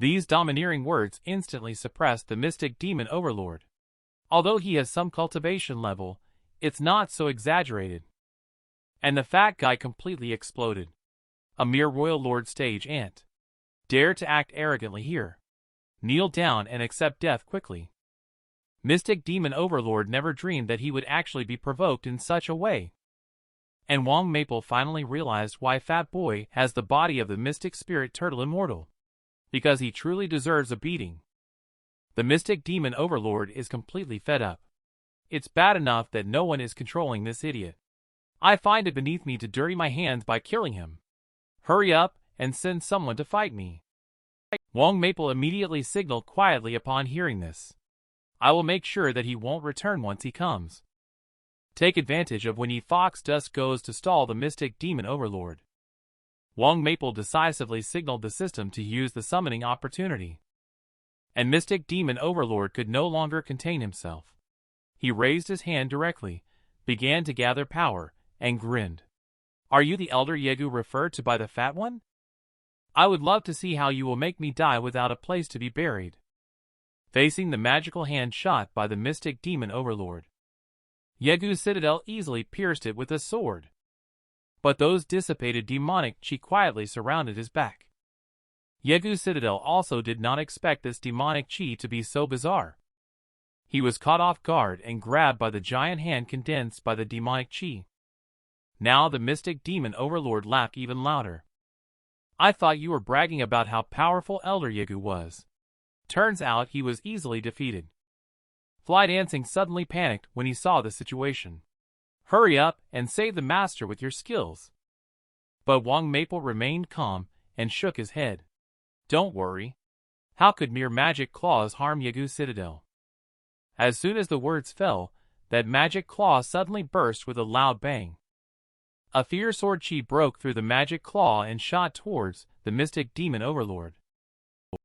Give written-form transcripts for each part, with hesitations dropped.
These domineering words instantly suppressed the mystic demon overlord. Although he has some cultivation level, it's not so exaggerated. And the fat guy completely exploded. A mere royal lord stage ant. Dare to act arrogantly here. Kneel down and accept death quickly. Mystic demon overlord never dreamed that he would actually be provoked in such a way. And Wang Maple finally realized why Fat Boy has the body of the mystic spirit turtle immortal. Because he truly deserves a beating. The mystic demon overlord is completely fed up. It's bad enough that no one is controlling this idiot. I find it beneath me to dirty my hands by killing him. Hurry up and send someone to fight me. Wang Maple immediately signaled quietly upon hearing this. I will make sure that he won't return once he comes. Take advantage of when Fox Dust goes to stall the mystic demon overlord. Wang Maple decisively signaled the system to use the summoning opportunity. And mystic demon overlord could no longer contain himself. He raised his hand directly, began to gather power, and grinned. Are you the elder Yegu referred to by the fat one? I would love to see how you will make me die without a place to be buried. Facing the magical hand shot by the mystic demon overlord, Yegu's citadel easily pierced it with a sword. But those dissipated demonic chi quietly surrounded his back. Yegu's citadel also did not expect this demonic chi to be so bizarre. He was caught off guard and grabbed by the giant hand condensed by the demonic chi. Now the mystic demon overlord laughed even louder. I thought you were bragging about how powerful Elder Yegu was. Turns out he was easily defeated. Fly Dancing suddenly panicked when he saw the situation. Hurry up and save the master with your skills. But Wang Maple remained calm and shook his head. Don't worry. How could mere magic claws harm Yegu's citadel? As soon as the words fell, that magic claw suddenly burst with a loud bang. A fierce sword chi broke through the magic claw and shot towards the mystic demon overlord.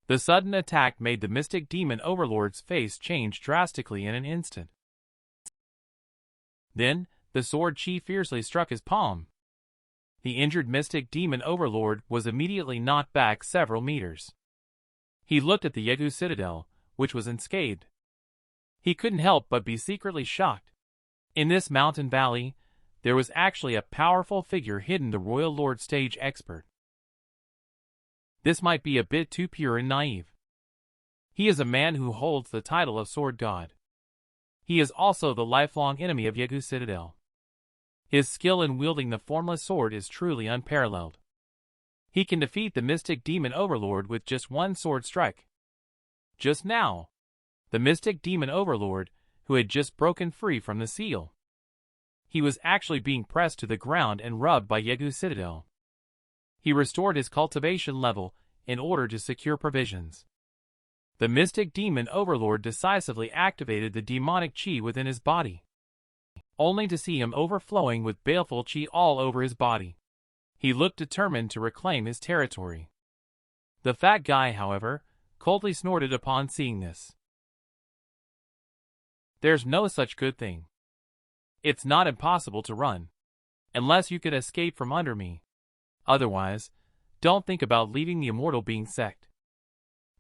The sudden attack made the mystic demon overlord's face change drastically in an instant. Then, the sword chi fiercely struck his palm. The injured mystic demon overlord was immediately knocked back several meters. He looked at the Yegu citadel, which was unscathed. He couldn't help but be secretly shocked. In this mountain valley, there was actually a powerful figure hidden, the royal lord stage expert. This might be a bit too pure and naive. He is a man who holds the title of Sword God. He is also the lifelong enemy of Yegu's citadel. His skill in wielding the formless sword is truly unparalleled. He can defeat the mystic demon overlord with just one sword strike. Just now, the mystic demon overlord, who had just broken free from the seal. He was actually being pressed to the ground and rubbed by Yegu's citadel. He restored his cultivation level in order to secure provisions. The mystic demon overlord decisively activated the demonic chi within his body, only to see him overflowing with baleful chi all over his body. He looked determined to reclaim his territory. The fat guy, however, coldly snorted upon seeing this. There's no such good thing. It's not impossible to run, unless you could escape from under me. Otherwise, don't think about leaving the Immortal Being Sect.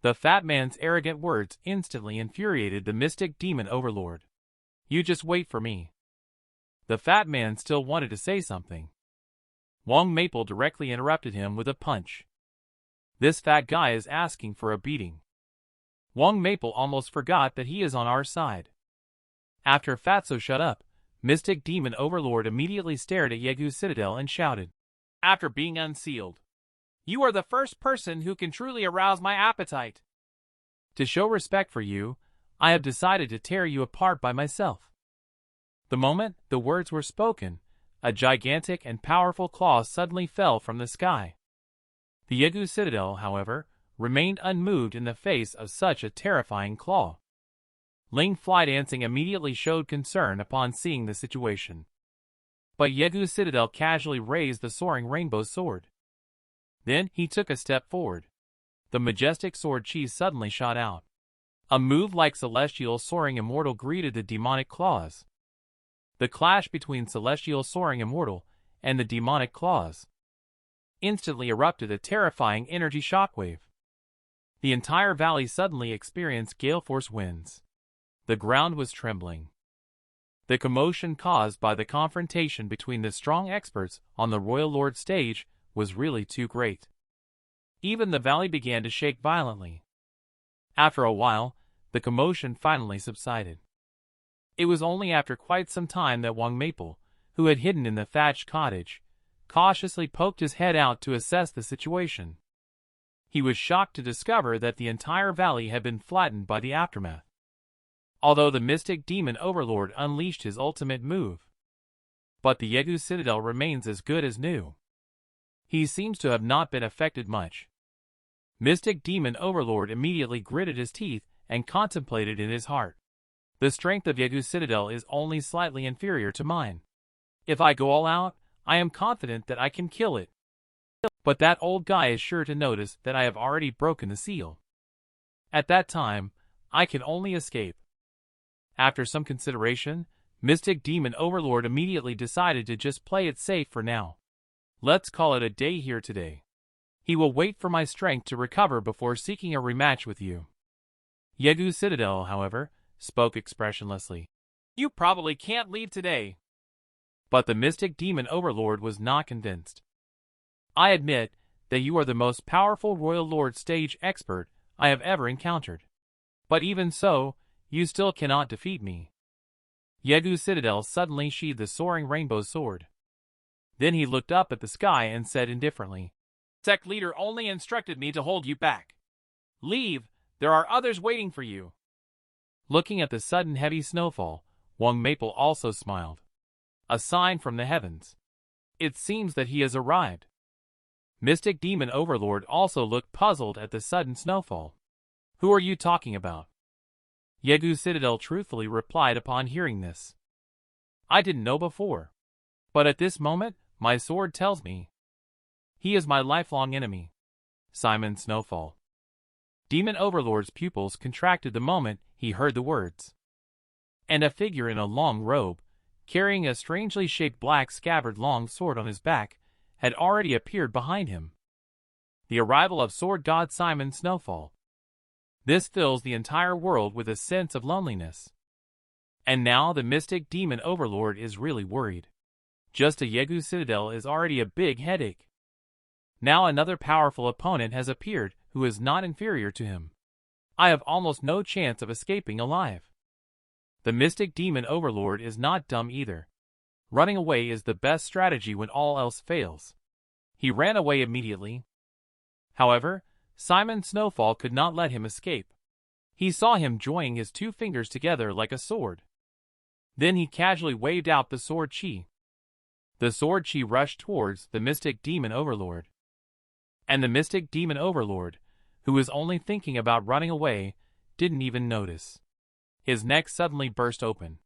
The fat man's arrogant words instantly infuriated the mystic demon overlord. You just wait for me. The fat man still wanted to say something. Wang Maple directly interrupted him with a punch. This fat guy is asking for a beating. Wang Maple almost forgot that he is on our side. After Fatso shut up, mystic demon overlord immediately stared at Yegu's citadel and shouted, after being unsealed, you are the first person who can truly arouse my appetite. To show respect for you, I have decided to tear you apart by myself. The moment the words were spoken, a gigantic and powerful claw suddenly fell from the sky. The Yegu citadel, however, remained unmoved in the face of such a terrifying claw. Ling Fly Dancing immediately showed concern upon seeing the situation. But Yegu's citadel casually raised the soaring rainbow sword. Then he took a step forward. The majestic sword chi suddenly shot out. A move like celestial soaring immortal greeted the demonic claws. The clash between celestial soaring immortal and the demonic claws instantly erupted a terrifying energy shockwave. The entire valley suddenly experienced gale-force winds. The ground was trembling. The commotion caused by the confrontation between the strong experts on the Royal Lord stage was really too great. Even the valley began to shake violently. After a while, the commotion finally subsided. It was only after quite some time that Wang Maple, who had hidden in the thatched cottage, cautiously poked his head out to assess the situation. He was shocked to discover that the entire valley had been flattened by the aftermath. Although the mystic demon overlord unleashed his ultimate move. But the Yegu Citadel remains as good as new. He seems to have not been affected much. Mystic demon overlord immediately gritted his teeth and contemplated in his heart. The strength of Yegu Citadel is only slightly inferior to mine. If I go all out, I am confident that I can kill it. But that old guy is sure to notice that I have already broken the seal. At that time, I can only escape. After some consideration, Mystic Demon Overlord immediately decided to just play it safe for now. Let's call it a day here today. He will wait for my strength to recover before seeking a rematch with you. Yegu Citadel, however, spoke expressionlessly. You probably can't leave today. But the Mystic Demon Overlord was not convinced. I admit that you are the most powerful Royal Lord stage expert I have ever encountered. But even so, you still cannot defeat me. Yegu Citadel suddenly sheathed the soaring rainbow sword. Then he looked up at the sky and said indifferently, Sect leader only instructed me to hold you back. Leave, there are others waiting for you. Looking at the sudden heavy snowfall, Wang Maple also smiled. A sign from the heavens. It seems that he has arrived. Mystic Demon Overlord also looked puzzled at the sudden snowfall. Who are you talking about? Yegu Citadel truthfully replied upon hearing this. I didn't know before. But at this moment, my sword tells me. He is my lifelong enemy. Simon Snowfall. Demon Overlord's pupils contracted the moment he heard the words. And a figure in a long robe, carrying a strangely shaped black scabbard long sword on his back, had already appeared behind him. The arrival of Sword God Simon Snowfall. This fills the entire world with a sense of loneliness. And now the Mystic Demon Overlord is really worried. Just a Yegu Citadel is already a big headache. Now another powerful opponent has appeared who is not inferior to him. I have almost no chance of escaping alive. The Mystic Demon Overlord is not dumb either. Running away is the best strategy when all else fails. He ran away immediately. However, Simon Snowfall could not let him escape. He saw him joining his two fingers together like a sword. Then he casually waved out the sword chi. The sword chi rushed towards the Mystic Demon Overlord. And the Mystic Demon Overlord, who was only thinking about running away, didn't even notice. His neck suddenly burst open.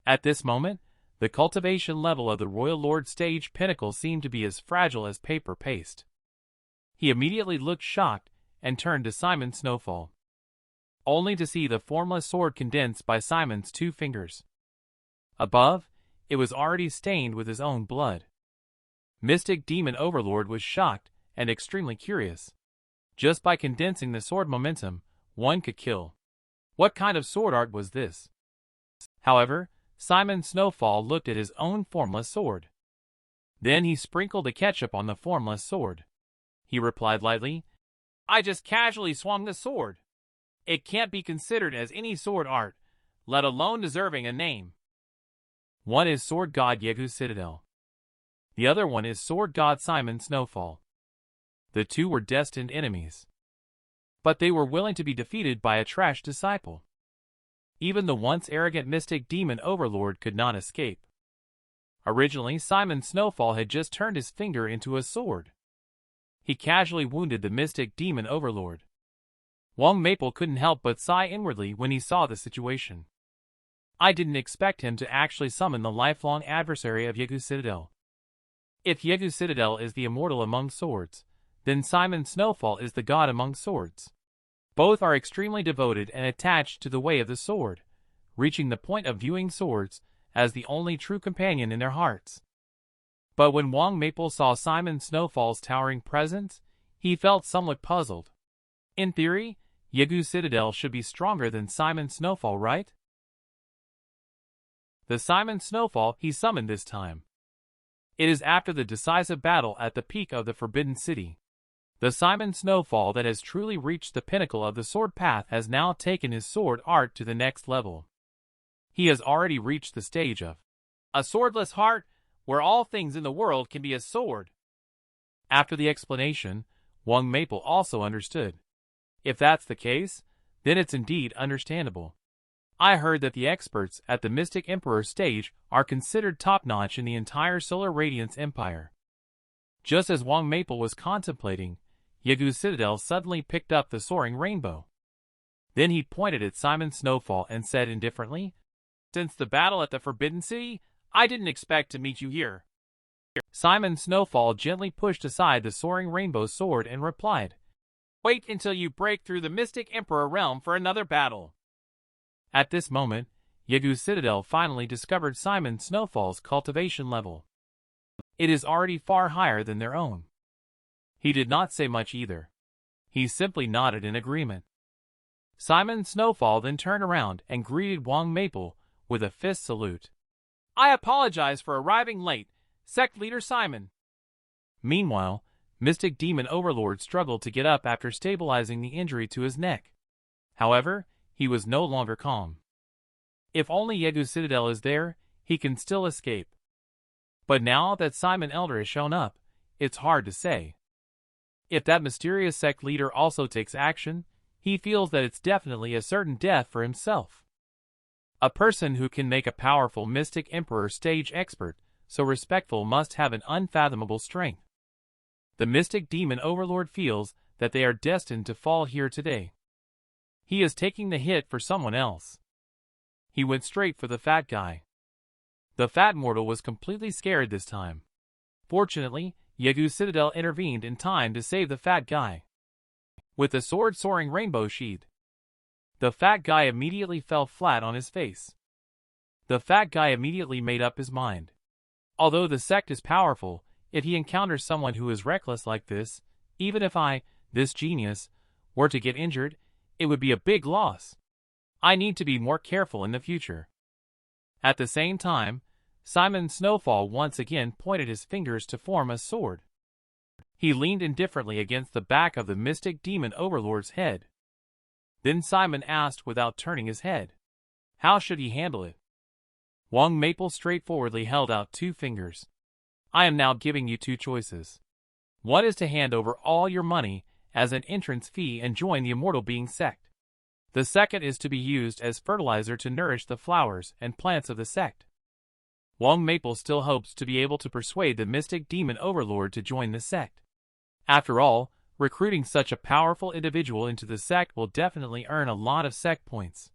At this moment, the cultivation level of the Royal Lord stage pinnacle seemed to be as fragile as paper paste. He immediately looked shocked and turned to Simon Snowfall, only to see the formless sword condensed by Simon's two fingers. Above, it was already stained with his own blood. Mystic Demon Overlord was shocked and extremely curious. Just by condensing the sword momentum, one could kill. What kind of sword art was this? However, Simon Snowfall looked at his own formless sword. Then he sprinkled the ketchup on the formless sword. He replied lightly, I just casually swung the sword. It can't be considered as any sword art, let alone deserving a name. One is Sword God Yegu Citadel. The other one is Sword God Simon Snowfall. The two were destined enemies. But they were willing to be defeated by a trash disciple. Even the once arrogant Mystic Demon Overlord could not escape. Originally, Simon Snowfall had just turned his finger into a sword. He casually wounded the Mystic Demon Overlord. Wang Maple couldn't help but sigh inwardly when he saw the situation. I didn't expect him to actually summon the lifelong adversary of Yegu Citadel. If Yegu Citadel is the immortal among swords, then Simon Snowfall is the god among swords. Both are extremely devoted and attached to the way of the sword, reaching the point of viewing swords as the only true companion in their hearts. But when Wang Maple saw Simon Snowfall's towering presence, he felt somewhat puzzled. In theory, Yegu Citadel should be stronger than Simon Snowfall, right? The Simon Snowfall he summoned this time. It is after the decisive battle at the peak of the Forbidden City. The Simon Snowfall that has truly reached the pinnacle of the sword path has now taken his sword art to the next level. He has already reached the stage of a swordless heart, where all things in the world can be a sword. After the explanation, Wang Maple also understood. If that's the case, then it's indeed understandable. I heard that the experts at the Mystic Emperor stage are considered top-notch in the entire Solar Radiance Empire. Just as Wang Maple was contemplating, Yegu Citadel suddenly picked up the soaring rainbow. Then he pointed at Simon Snowfall and said indifferently, "Since the battle at the Forbidden City, I didn't expect to meet you here." Simon Snowfall gently pushed aside the soaring rainbow sword and replied, "Wait until you break through the Mystic Emperor realm for another battle." At this moment, Yegu Citadel finally discovered Simon Snowfall's cultivation level. It is already far higher than their own. He did not say much either. He simply nodded in agreement. Simon Snowfall then turned around and greeted Wang Maple with a fist salute. "I apologize for arriving late, Sect Leader Simon." Meanwhile, Mystic Demon Overlord struggled to get up after stabilizing the injury to his neck. However, he was no longer calm. If only Yegu Citadel is there, he can still escape. But now that Simon Elder has shown up, it's hard to say. If that mysterious sect leader also takes action, he feels that it's definitely a certain death for himself. A person who can make a powerful Mystic Emperor stage expert so respectful must have an unfathomable strength. The Mystic Demon Overlord feels that they are destined to fall here today. He is taking the hit for someone else. He went straight for the fat guy. The fat mortal was completely scared this time. Fortunately, Yegu Citadel intervened in time to save the fat guy. With the sword soaring rainbow sheathed, the fat guy immediately fell flat on his face. The fat guy immediately made up his mind. Although the sect is powerful, if he encounters someone who is reckless like this, even if I, this genius, were to get injured, it would be a big loss. I need to be more careful in the future. At the same time, Simon Snowfall once again pointed his fingers to form a sword. He leaned indifferently against the back of the Mystic Demon Overlord's head. Then Simon asked without turning his head, how should he handle it? Wang Maple straightforwardly held out 2 fingers. I am now giving you 2 choices. One is to hand over all your money as an entrance fee and join the Immortal Being Sect. The second is to be used as fertilizer to nourish the flowers and plants of the sect. Wang Maple still hopes to be able to persuade the Mystic Demon Overlord to join the sect. After all, recruiting such a powerful individual into the sect will definitely earn a lot of sect points.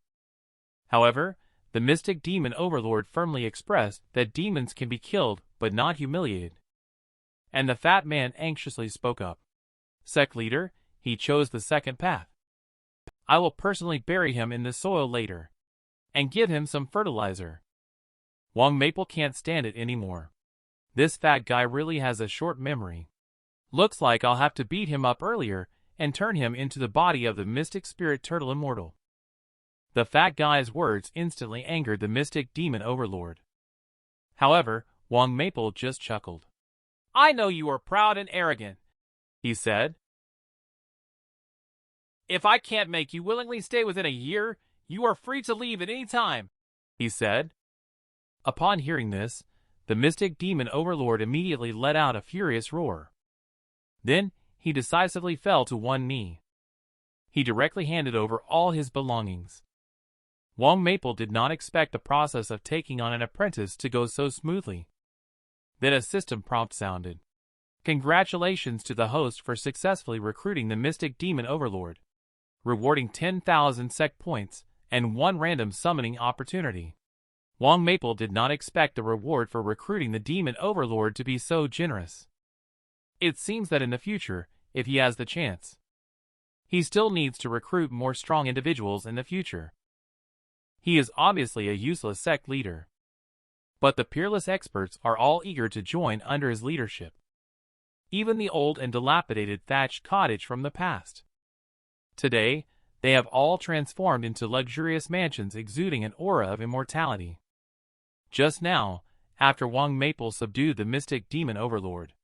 However, the Mystic Demon Overlord firmly expressed that demons can be killed but not humiliated. And the fat man anxiously spoke up. Sect leader, he chose the second path. I will personally bury him in the soil later and give him some fertilizer. Wang Maple can't stand it anymore. This fat guy really has a short memory. Looks like I'll have to beat him up earlier and turn him into the body of the Mystic Spirit Turtle Immortal. The fat guy's words instantly angered the Mystic Demon Overlord. However, Wang Maple just chuckled. I know you are proud and arrogant, he said. If I can't make you willingly stay within a year, you are free to leave at any time, he said. Upon hearing this, the Mystic Demon Overlord immediately let out a furious roar. Then, he decisively fell to one knee. He directly handed over all his belongings. Wang Maple did not expect the process of taking on an apprentice to go so smoothly. Then a system prompt sounded. Congratulations to the host for successfully recruiting the Mystic Demon Overlord, rewarding 10,000 sect points and 1 random summoning opportunity. Wang Maple did not expect the reward for recruiting the Demon Overlord to be so generous. It seems that in the future, if he has the chance, he still needs to recruit more strong individuals in the future. He is obviously a useless sect leader, but the peerless experts are all eager to join under his leadership. Even the old and dilapidated thatched cottage from the past. Today, they have all transformed into luxurious mansions exuding an aura of immortality. Just now, after Wang Maple subdued the mystic demon overlord,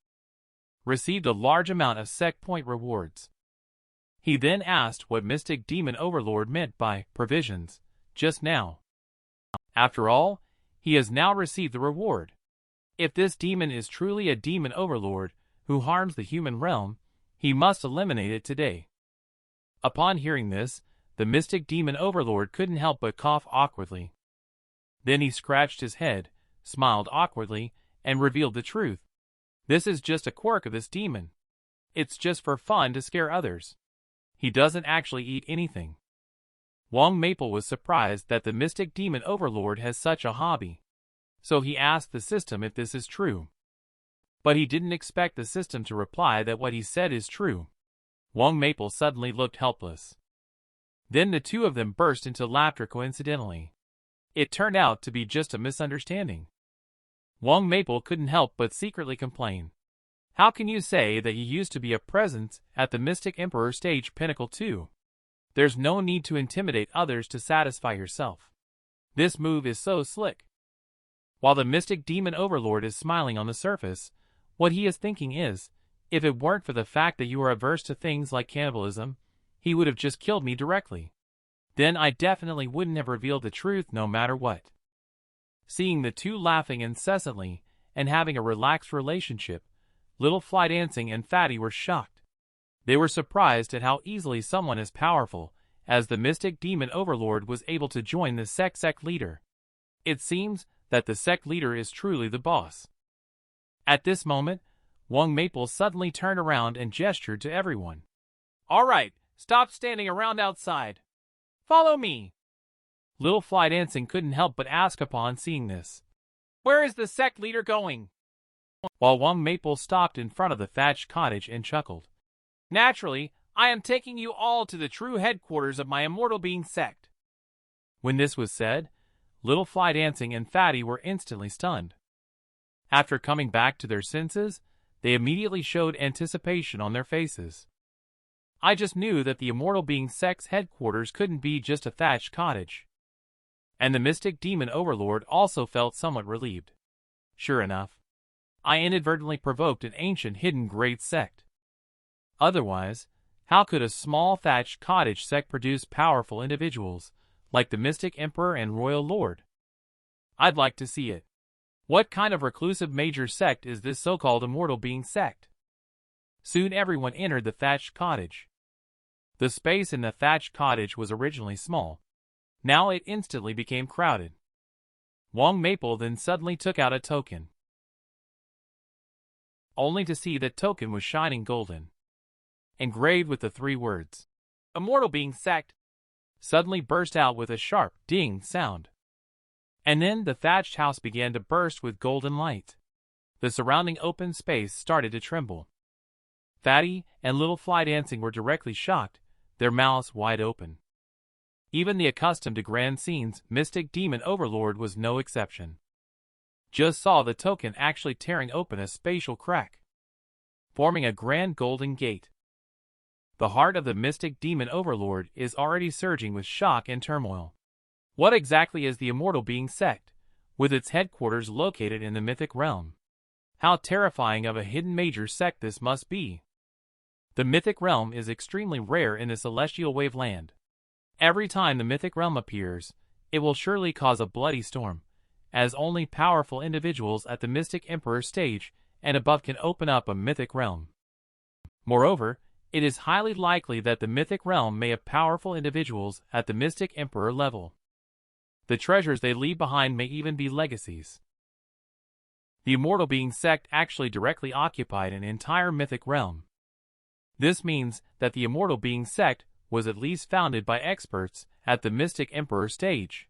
received a large amount of sect point rewards. He then asked what mystic demon overlord meant by provisions, just now. After all, he has now received the reward. If this demon is truly a demon overlord who harms the human realm, he must eliminate it today. Upon hearing this, the mystic demon overlord couldn't help but cough awkwardly. Then he scratched his head, smiled awkwardly, and revealed the truth. This is just a quirk of this demon. It's just for fun to scare others. He doesn't actually eat anything. Wang Maple was surprised that the mystic demon overlord has such a hobby. So he asked the system if this is true. But he didn't expect the system to reply that what he said is true. Wang Maple suddenly looked helpless. Then the two of them burst into laughter coincidentally. It turned out to be just a misunderstanding. Wang Maple couldn't help but secretly complain. How can you say that you used to be a presence at the Mystic Emperor stage pinnacle too? There's no need to intimidate others to satisfy yourself. This move is so slick. While the mystic demon overlord is smiling on the surface, what he is thinking is, if it weren't for the fact that you are averse to things like cannibalism, he would have just killed me directly. Then I definitely wouldn't have revealed the truth no matter what. Seeing the two laughing incessantly and having a relaxed relationship, Little Fly Dancing and Fatty were shocked. They were surprised at how easily someone as powerful as the mystic demon overlord was able to join the sect leader. It seems that the sect leader is truly the boss. At this moment, Wang Maple suddenly turned around and gestured to everyone. All right, stop standing around outside. Follow me. Little Fly Dancing couldn't help but ask upon seeing this. Where is the sect leader going? While Wang Maple stopped in front of the thatched cottage and chuckled. Naturally, I am taking you all to the true headquarters of my Immortal Being Sect. When this was said, Little Fly Dancing and Fatty were instantly stunned. After coming back to their senses, they immediately showed anticipation on their faces. I just knew that the Immortal Being Sect's headquarters couldn't be just a thatched cottage. And the mystic demon overlord also felt somewhat relieved. Sure enough, I inadvertently provoked an ancient hidden great sect. Otherwise, how could a small thatched cottage sect produce powerful individuals like the Mystic Emperor and Royal Lord? I'd like to see it. What kind of reclusive major sect is this so-called Immortal Being Sect? Soon everyone entered the thatched cottage. The space in the thatched cottage was originally small. Now it instantly became crowded. Wang Maple then suddenly took out a token, only to see that token was shining golden, engraved with the 3 words, Immortal Being Sect, suddenly burst out with a sharp ding sound. And then the thatched house began to burst with golden light. The surrounding open space started to tremble. Fatty and Little Fly Dancing were directly shocked, their mouths wide open. Even the accustomed to grand scenes mystic demon overlord was no exception. Just saw the token actually tearing open a spatial crack, forming a grand golden gate. The heart of the mystic demon overlord is already surging with shock and turmoil. What exactly is the Immortal Being Sect, with its headquarters located in the mythic realm? How terrifying of a hidden major sect this must be. The mythic realm is extremely rare in the celestial waveland. Every time the mythic realm appears, it will surely cause a bloody storm, as only powerful individuals at the Mystic Emperor stage and above can open up a mythic realm. Moreover, it is highly likely that the mythic realm may have powerful individuals at the Mystic Emperor level. The treasures they leave behind may even be legacies. The Immortal Being Sect actually directly occupied an entire mythic realm. This means that the Immortal Being Sect was at least founded by experts at the Mystic Emperor stage.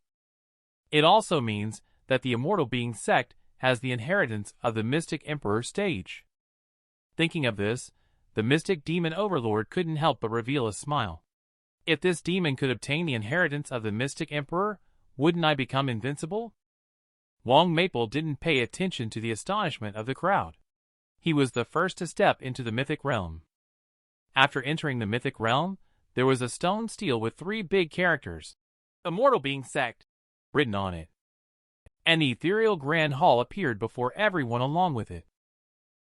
It also means that the Immortal Being Sect has the inheritance of the Mystic Emperor stage. Thinking of this, the mystic demon overlord couldn't help but reveal a smile. If this demon could obtain the inheritance of the Mystic Emperor, wouldn't I become invincible? Wang Maple didn't pay attention to the astonishment of the crowd. He was the first to step into the mythic realm. After entering the mythic realm, there was a stone stele with 3 big characters, Immortal Being Sect, written on it. And the ethereal grand hall appeared before everyone along with it.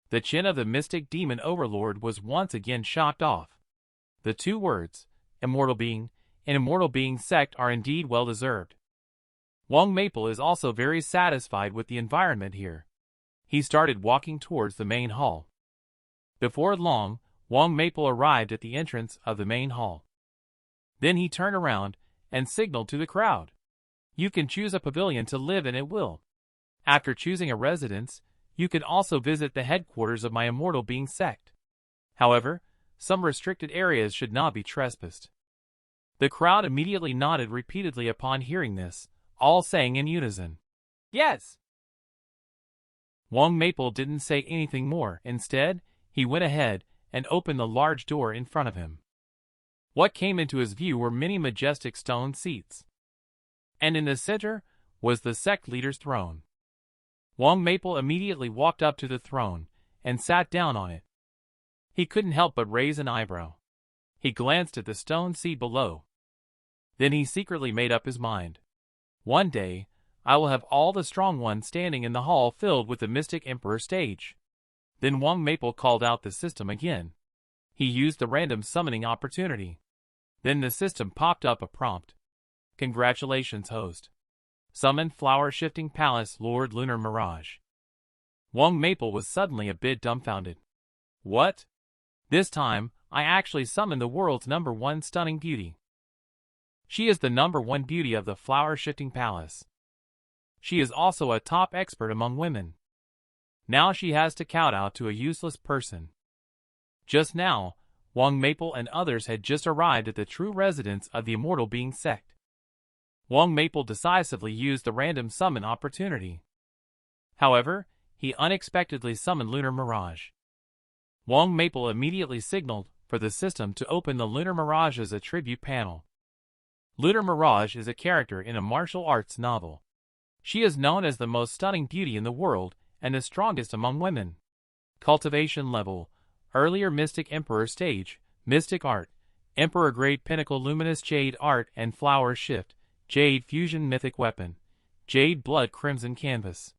The chin of the mystic demon overlord was once again shocked off. The 2 words, Immortal Being and Immortal Being Sect, are indeed well deserved. Wang Maple is also very satisfied with the environment here. He started walking towards the main hall. Before long, Wang Maple arrived at the entrance of the main hall. Then he turned around and signaled to the crowd. You can choose a pavilion to live in at will. After choosing a residence, you can also visit the headquarters of my Immortal Being Sect. However, some restricted areas should not be trespassed. The crowd immediately nodded repeatedly upon hearing this, all saying in unison, "Yes!" Wang Maple didn't say anything more. Instead, he went ahead and opened the large door in front of him. What came into his view were many majestic stone seats. And in the center was the sect leader's throne. Wang Maple immediately walked up to the throne and sat down on it. He couldn't help but raise an eyebrow. He glanced at the stone seat below. Then he secretly made up his mind. One day, I will have all the strong ones standing in the hall filled with the Mystic Emperor stage. Then Wang Maple called out the system again. He used the random summoning opportunity. Then the system popped up a prompt. Congratulations, host. Summon Flower Shifting Palace Lord Lunar Mirage. Wang Maple was suddenly a bit dumbfounded. What? This time, I actually summoned the world's #1 stunning beauty. She is the #1 beauty of the Flower Shifting Palace. She is also a top expert among women. Now she has to kowtow to a useless person. Just now, Wang Maple and others had just arrived at the true residence of the Immortal Being Sect. Wang Maple decisively used the random summon opportunity. However, he unexpectedly summoned Lunar Mirage. Wang Maple immediately signaled for the system to open the Lunar Mirage's attribute panel. Lunar Mirage is a character in a martial arts novel. She is known as the most stunning beauty in the world and the strongest among women. Cultivation level, earlier Mystic Emperor stage, Mystic Art, Emperor Grade Pinnacle Luminous Jade Art and Flower Shift, Jade Fusion Mythic Weapon, Jade Blood Crimson Canvas.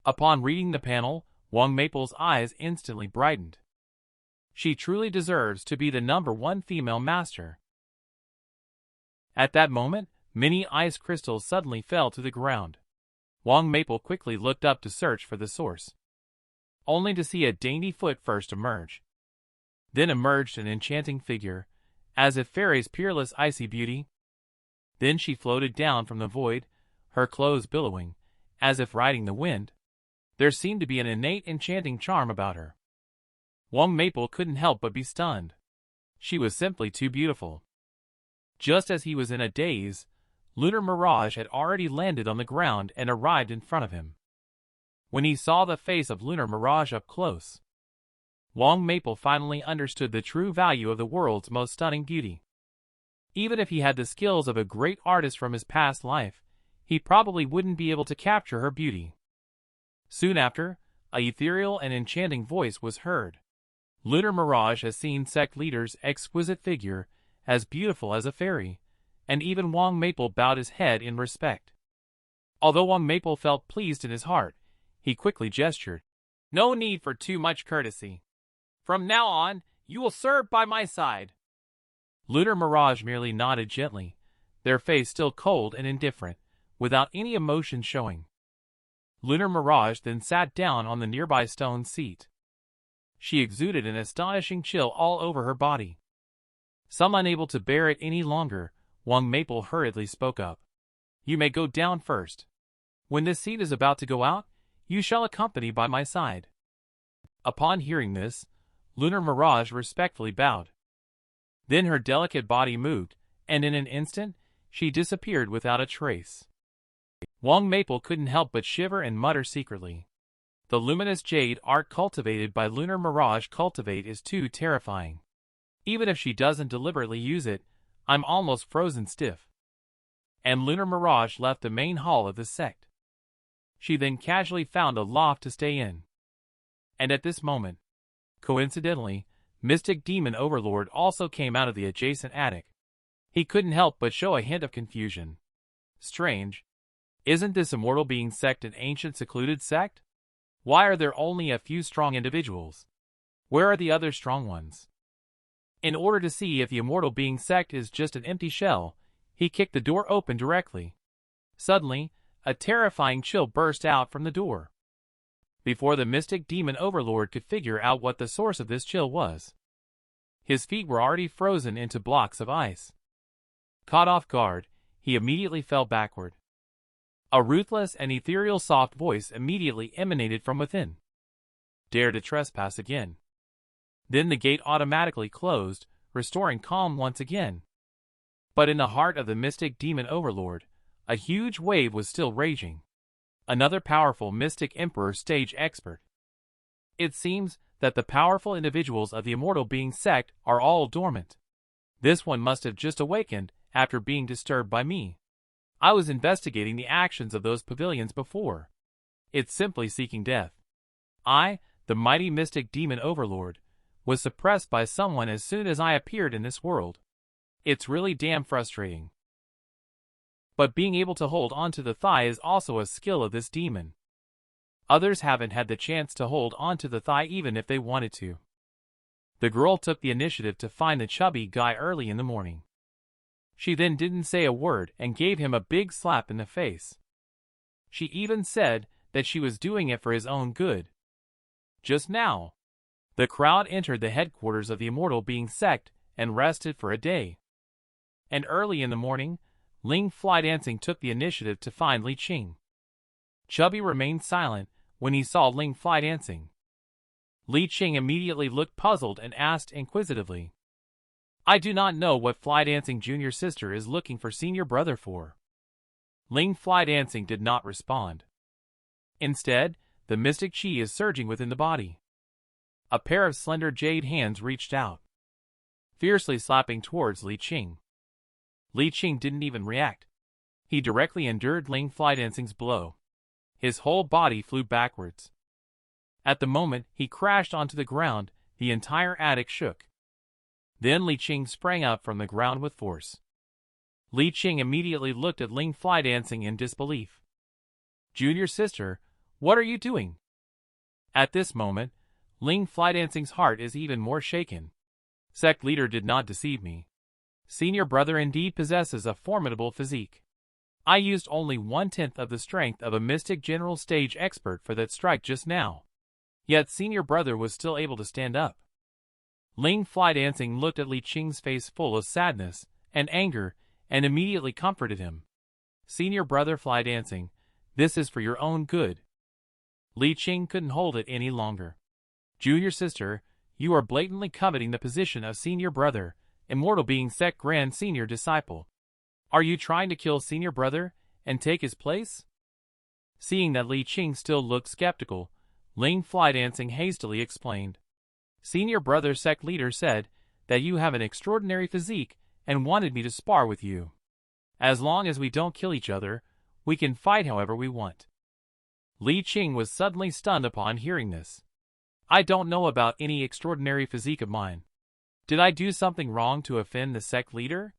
Upon reading the panel, Wang Maple's eyes instantly brightened. She truly deserves to be the #1 female master. At that moment, many ice crystals suddenly fell to the ground. Wang Maple quickly looked up to search for the source, only to see a dainty foot first emerge. Then emerged an enchanting figure, as if fairy's peerless icy beauty. Then she floated down from the void, her clothes billowing, as if riding the wind. There seemed to be an innate enchanting charm about her. Wang Maple couldn't help but be stunned. She was simply too beautiful. Just as he was in a daze, Lunar Mirage had already landed on the ground and arrived in front of him. When he saw the face of Lunar Mirage up close, Wang Maple finally understood the true value of the world's most stunning beauty. Even if he had the skills of a great artist from his past life, he probably wouldn't be able to capture her beauty. Soon after, a ethereal and enchanting voice was heard. Lunar Mirage has seen sect leader's exquisite figure, as beautiful as a fairy, and even Wang Maple bowed his head in respect. Although Wang Maple felt pleased in his heart, he quickly gestured. No need for too much courtesy. From now on, you will serve by my side. Lunar Mirage merely nodded gently, their face still cold and indifferent, without any emotion showing. Lunar Mirage then sat down on the nearby stone seat. She exuded an astonishing chill all over her body. Some unable to bear it any longer, Wang Maple hurriedly spoke up. You may go down first. When this seat is about to go out, you shall accompany by my side. Upon hearing this, Lunar Mirage respectfully bowed. Then her delicate body moved, and in an instant, she disappeared without a trace. Wang Maple couldn't help but shiver and mutter secretly. The luminous jade art cultivated by Lunar Mirage cultivate is too terrifying. Even if she doesn't deliberately use it, I'm almost frozen stiff. And Lunar Mirage left the main hall of the sect. She then casually found a loft to stay in. And at this moment, coincidentally, Mystic Demon Overlord also came out of the adjacent attic. He couldn't help but show a hint of confusion. Strange. Isn't this Immortal Being Sect an ancient secluded sect? Why are there only a few strong individuals? Where are the other strong ones? In order to see if the Immortal Being Sect is just an empty shell, he kicked the door open directly. Suddenly, a terrifying chill burst out from the door. Before the Mystic Demon Overlord could figure out what the source of this chill was, his feet were already frozen into blocks of ice. Caught off guard, he immediately fell backward. A ruthless and ethereal soft voice immediately emanated from within. Dare to trespass again. Then the gate automatically closed, restoring calm once again. But in the heart of the Mystic Demon Overlord, a huge wave was still raging. Another powerful Mystic Emperor stage expert. It seems that the powerful individuals of the Immortal Being Sect are all dormant. This one must have just awakened after being disturbed by me. I was investigating the actions of those pavilions before. It's simply seeking death. I, the mighty Mystic Demon Overlord, was suppressed by someone as soon as I appeared in this world. It's really damn frustrating. But being able to hold onto the thigh is also a skill of this demon. Others haven't had the chance to hold onto the thigh even if they wanted to. The girl took the initiative to find the chubby guy early in the morning. She then didn't say a word and gave him a big slap in the face. She even said that she was doing it for his own good. Just now, the crowd entered the headquarters of the Immortal Being Sect and rested for a day. And early in the morning, Ling Fly Dancing took the initiative to find Li Qing. Chubby remained silent when he saw Ling Fly Dancing. Li Qing immediately looked puzzled and asked inquisitively, "I do not know what Fly Dancing junior sister is looking for senior brother for." Ling Fly Dancing did not respond. Instead, the mystic chi is surging within the body. A pair of slender jade hands reached out, fiercely slapping towards Li Qing. Li Qing didn't even react. He directly endured Ling Fly Dancing's blow. His whole body flew backwards. At the moment he crashed onto the ground, the entire attic shook. Then Li Qing sprang up from the ground with force. Li Qing immediately looked at Ling Fly Dancing in disbelief. "Junior sister, what are you doing?" At this moment, Ling Fly Dancing's heart is even more shaken. Sect leader did not deceive me. Senior brother indeed possesses a formidable physique. I used only 1/10 of the strength of a Mystic General stage expert for that strike just now. Yet senior brother was still able to stand up. Ling Fly Dancing looked at Li Qing's face full of sadness and anger and immediately comforted him. "Senior brother Fly Dancing, this is for your own good." Li Qing couldn't hold it any longer. "Junior sister, you are blatantly coveting the position of senior brother, Immortal Being Sect Grand Senior Disciple. Are you trying to kill senior brother and take his place?" Seeing that Li Qing still looked skeptical, Ling Fly Dancing hastily explained. "Senior brother sect leader said that you have an extraordinary physique and wanted me to spar with you. As long as we don't kill each other, we can fight however we want." Li Qing was suddenly stunned upon hearing this. "I don't know about any extraordinary physique of mine. Did I do something wrong to offend the sect leader?"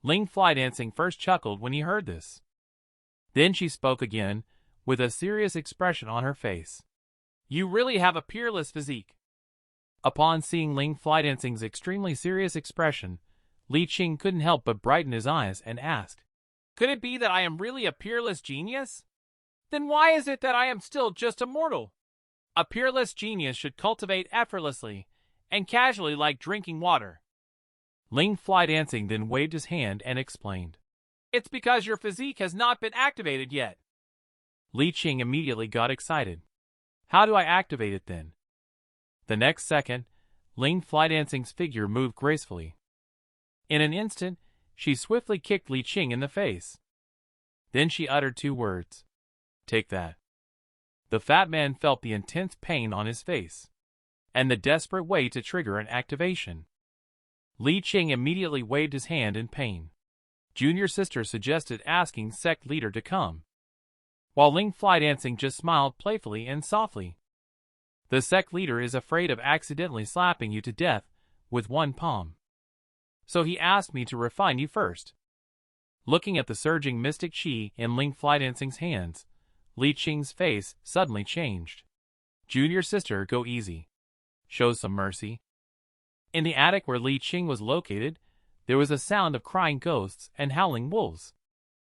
Ling Fly Dancing first chuckled when he heard this. Then she spoke again, with a serious expression on her face. "You really have a peerless physique." Upon seeing Ling Fly Dancing's extremely serious expression, Li Qing couldn't help but brighten his eyes and asked, "Could it be that I am really a peerless genius? Then why is it that I am still just a mortal? A peerless genius should cultivate effortlessly and casually like drinking water." Ling Fly Dancing then waved his hand and explained, "It's because your physique has not been activated yet." Li Qing immediately got excited. "How do I activate it then?" The next second, Ling Fly Dancing's figure moved gracefully. In an instant, she swiftly kicked Li Qing in the face. Then she uttered 2 words. "Take that." The fat man felt the intense pain on his face and the desperate way to trigger an activation. Li Qing immediately waved his hand in pain. Junior sister suggested asking sect leader to come, while Ling Fly Dancing just smiled playfully and softly. The sect leader is afraid of accidentally slapping you to death with one palm. So he asked me to refine you first. Looking at the surging mystic chi in Ling Flydancing's hands, Li Qing's face suddenly changed. Junior sister, go easy. Show some mercy. In the attic where Li Qing was located, there was a sound of crying ghosts and howling wolves.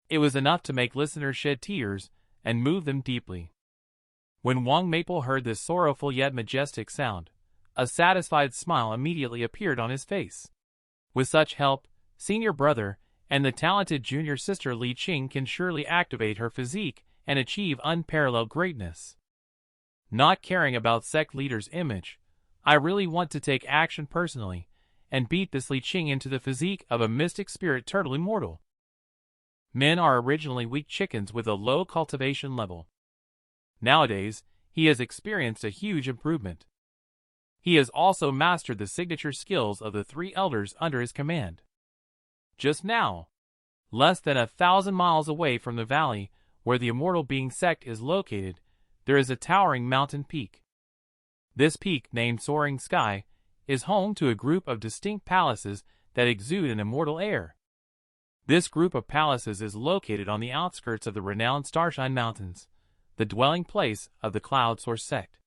It was enough to make listeners shed tears and move them deeply. When Wang Maple heard this sorrowful yet majestic sound, a satisfied smile immediately appeared on his face. With such help, senior brother and the talented junior sister Li Qing can surely activate her physique and achieve unparalleled greatness. Not caring about sect leader's image, I really want to take action personally and beat this Li Qing into the physique of a mystic spirit turtle immortal. Men are originally weak chickens with a low cultivation level. Nowadays, he has experienced a huge improvement. He has also mastered the signature skills of the 3 elders under his command. Just now, less than 1,000 miles away from the valley where the Immortal Being Sect is located, there is a towering mountain peak. This peak, named Soaring Sky, is home to a group of distinct palaces that exude an immortal air. This group of palaces is located on the outskirts of the renowned Starshine Mountains, the dwelling place of the Cloud Source Sect.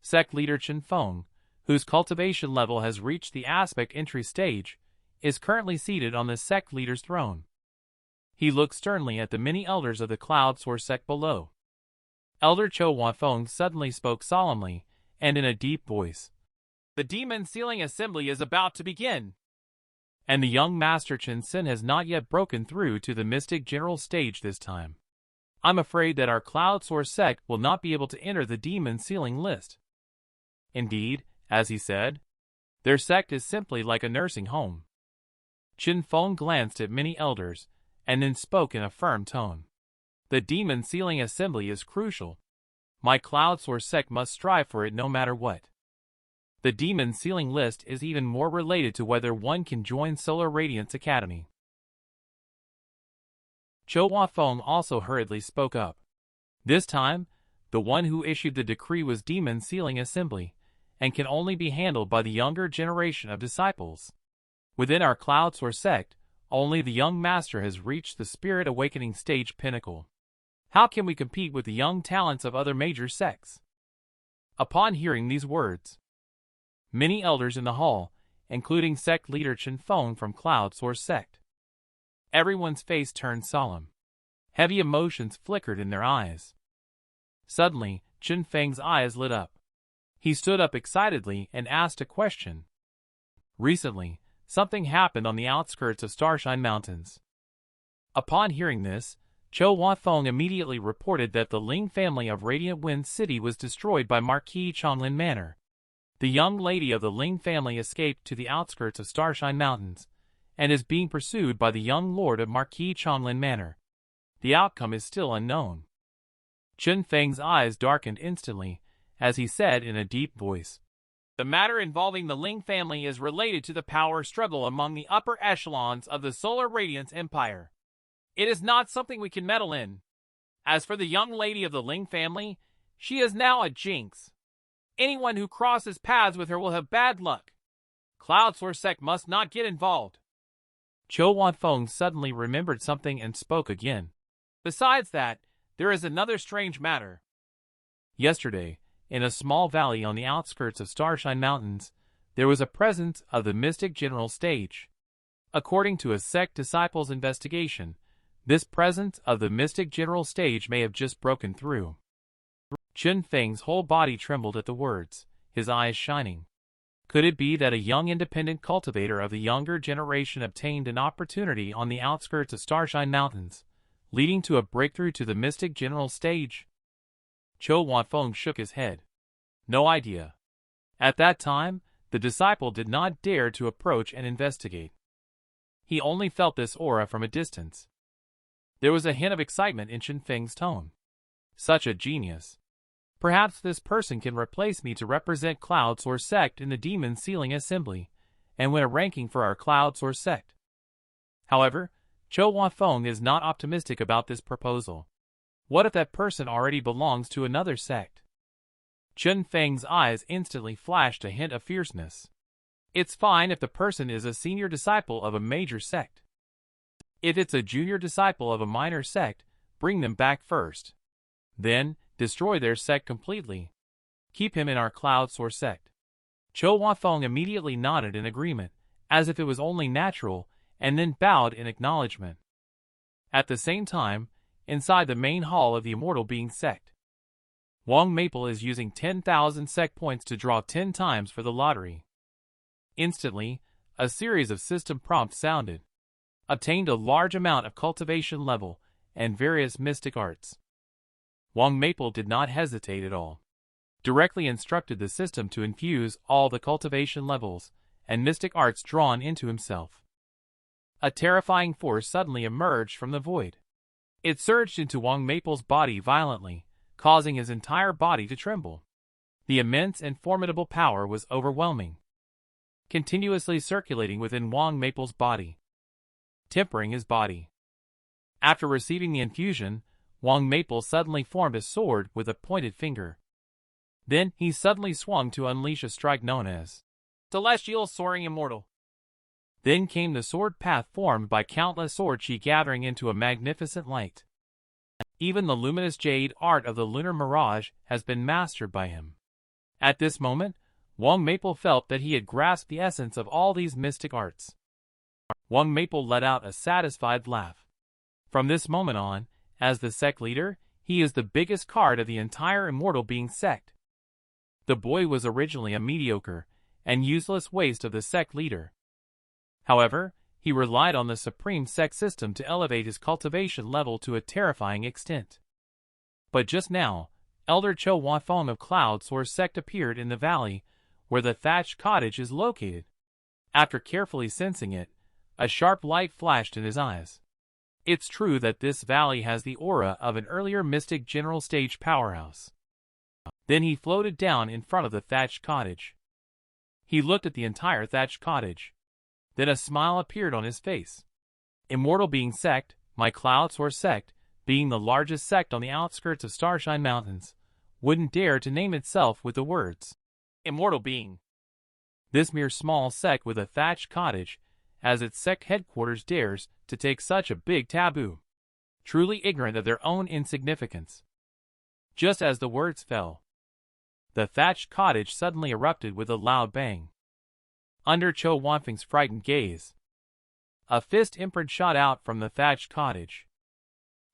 Sect leader Chen Feng, whose cultivation level has reached the aspect entry stage, is currently seated on the sect leader's throne. He looks sternly at the many elders of the Cloud Source Sect below. Elder Cho Wafeng suddenly spoke solemnly and in a deep voice. The Demon Sealing Assembly is about to begin. And the young Master Chen Sin has not yet broken through to the Mystic General stage this time. I'm afraid that our Cloud Source Sect will not be able to enter the Demon Sealing list. Indeed, as he said, their sect is simply like a nursing home. Chen Feng glanced at many elders, and then spoke in a firm tone. The Demon Sealing Assembly is crucial. My Cloud Source Sect must strive for it no matter what. The Demon Sealing list is even more related to whether one can join Solar Radiance Academy. Cho Wafeng also hurriedly spoke up. This time, the one who issued the decree was Demon Sealing Assembly, and can only be handled by the younger generation of disciples. Within our Cloud Source Sect, only the young master has reached the spirit awakening stage pinnacle. How can we compete with the young talents of other major sects? Upon hearing these words, many elders in the hall, including sect leader Chen Feng from Cloud Source Sect, everyone's face turned solemn. Heavy emotions flickered in their eyes. Suddenly, Chen Feng's eyes lit up. He stood up excitedly and asked a question. Recently, something happened on the outskirts of Starshine Mountains. Upon hearing this, Cho Wafeng immediately reported that the Ling family of Radiant Wind City was destroyed by Marquis Xianlan Manor. The young lady of the Ling family escaped to the outskirts of Starshine Mountains, and is being pursued by the young lord of Marquis Xianlan Manor. The outcome is still unknown. Chen Feng's eyes darkened instantly, as he said in a deep voice, the matter involving the Ling family is related to the power struggle among the upper echelons of the Solar Radiance Empire. It is not something we can meddle in. As for the young lady of the Ling family, she is now a jinx. Anyone who crosses paths with her will have bad luck. Cloud Source Sect must not get involved. Cho Wafeng suddenly remembered something and spoke again. Besides that, there is another strange matter. Yesterday, in a small valley on the outskirts of Starshine Mountains, there was a presence of the Mystic General stage. According to a sect disciple's investigation, this presence of the Mystic General stage may have just broken through. Chen Feng's whole body trembled at the words, his eyes shining. Could it be that a young independent cultivator of the younger generation obtained an opportunity on the outskirts of Starshine Mountains, leading to a breakthrough to the Mystic General stage? Cho Wafeng shook his head. No idea. At that time, the disciple did not dare to approach and investigate. He only felt this aura from a distance. There was a hint of excitement in Chen Feng's tone. Such a genius. Perhaps this person can replace me to represent Cloud Source Sect in the Demon Sealing Assembly, and win a ranking for our Cloud Source Sect. However, Cho Wafeng is not optimistic about this proposal. What if that person already belongs to another sect? Chun Feng's eyes instantly flashed a hint of fierceness. It's fine if the person is a senior disciple of a major sect. If it's a junior disciple of a minor sect, bring them back first. Then, destroy their sect completely. Keep him in our Cloud Source sect. Cho Huafeng immediately nodded in agreement, as if it was only natural, and then bowed in acknowledgement. At the same time, inside the main hall of the Immortal Being Sect, Wang Maple is using 10,000 sect points to draw 10 times for the lottery. Instantly, a series of system prompts sounded. Obtained a large amount of cultivation level and various mystic arts. Wang Maple did not hesitate at all. Directly instructed the system to infuse all the cultivation levels and mystic arts drawn into himself. A terrifying force suddenly emerged from the void. It surged into Wang Maple's body violently, causing his entire body to tremble. The immense and formidable power was overwhelming, continuously circulating within Wang Maple's body, tempering his body. After receiving the infusion, Wang Maple suddenly formed a sword with a pointed finger. Then he suddenly swung to unleash a strike known as Celestial Soaring Immortal. Then came the sword path formed by countless sword chi gathering into a magnificent light. Even the luminous jade art of the lunar mirage has been mastered by him. At this moment, Wang Maple felt that he had grasped the essence of all these mystic arts. Wang Maple let out a satisfied laugh. From this moment on, as the sect leader, he is the biggest card of the entire Immortal Being Sect. The boy was originally a mediocre and useless waste of the sect leader. However, he relied on the Supreme Sect System to elevate his cultivation level to a terrifying extent. But just now, Elder Cho Huafeng of Cloud Source Sect appeared in the valley where the thatched cottage is located. After carefully sensing it, a sharp light flashed in his eyes. It's true that this valley has the aura of an earlier mystic general stage powerhouse. Then he floated down in front of the thatched cottage. He looked at the entire thatched cottage. Then a smile appeared on his face. Immortal Being Sect, my Cloud Source Sect, being the largest sect on the outskirts of Starshine Mountains, wouldn't dare to name itself with the words Immortal Being. This mere small sect with a thatched cottage, as its sect headquarters, dares to take such a big taboo, truly ignorant of their own insignificance. Just as the words fell, the thatched cottage suddenly erupted with a loud bang. Under Cho Huafeng's frightened gaze, a fist imprint shot out from the thatched cottage.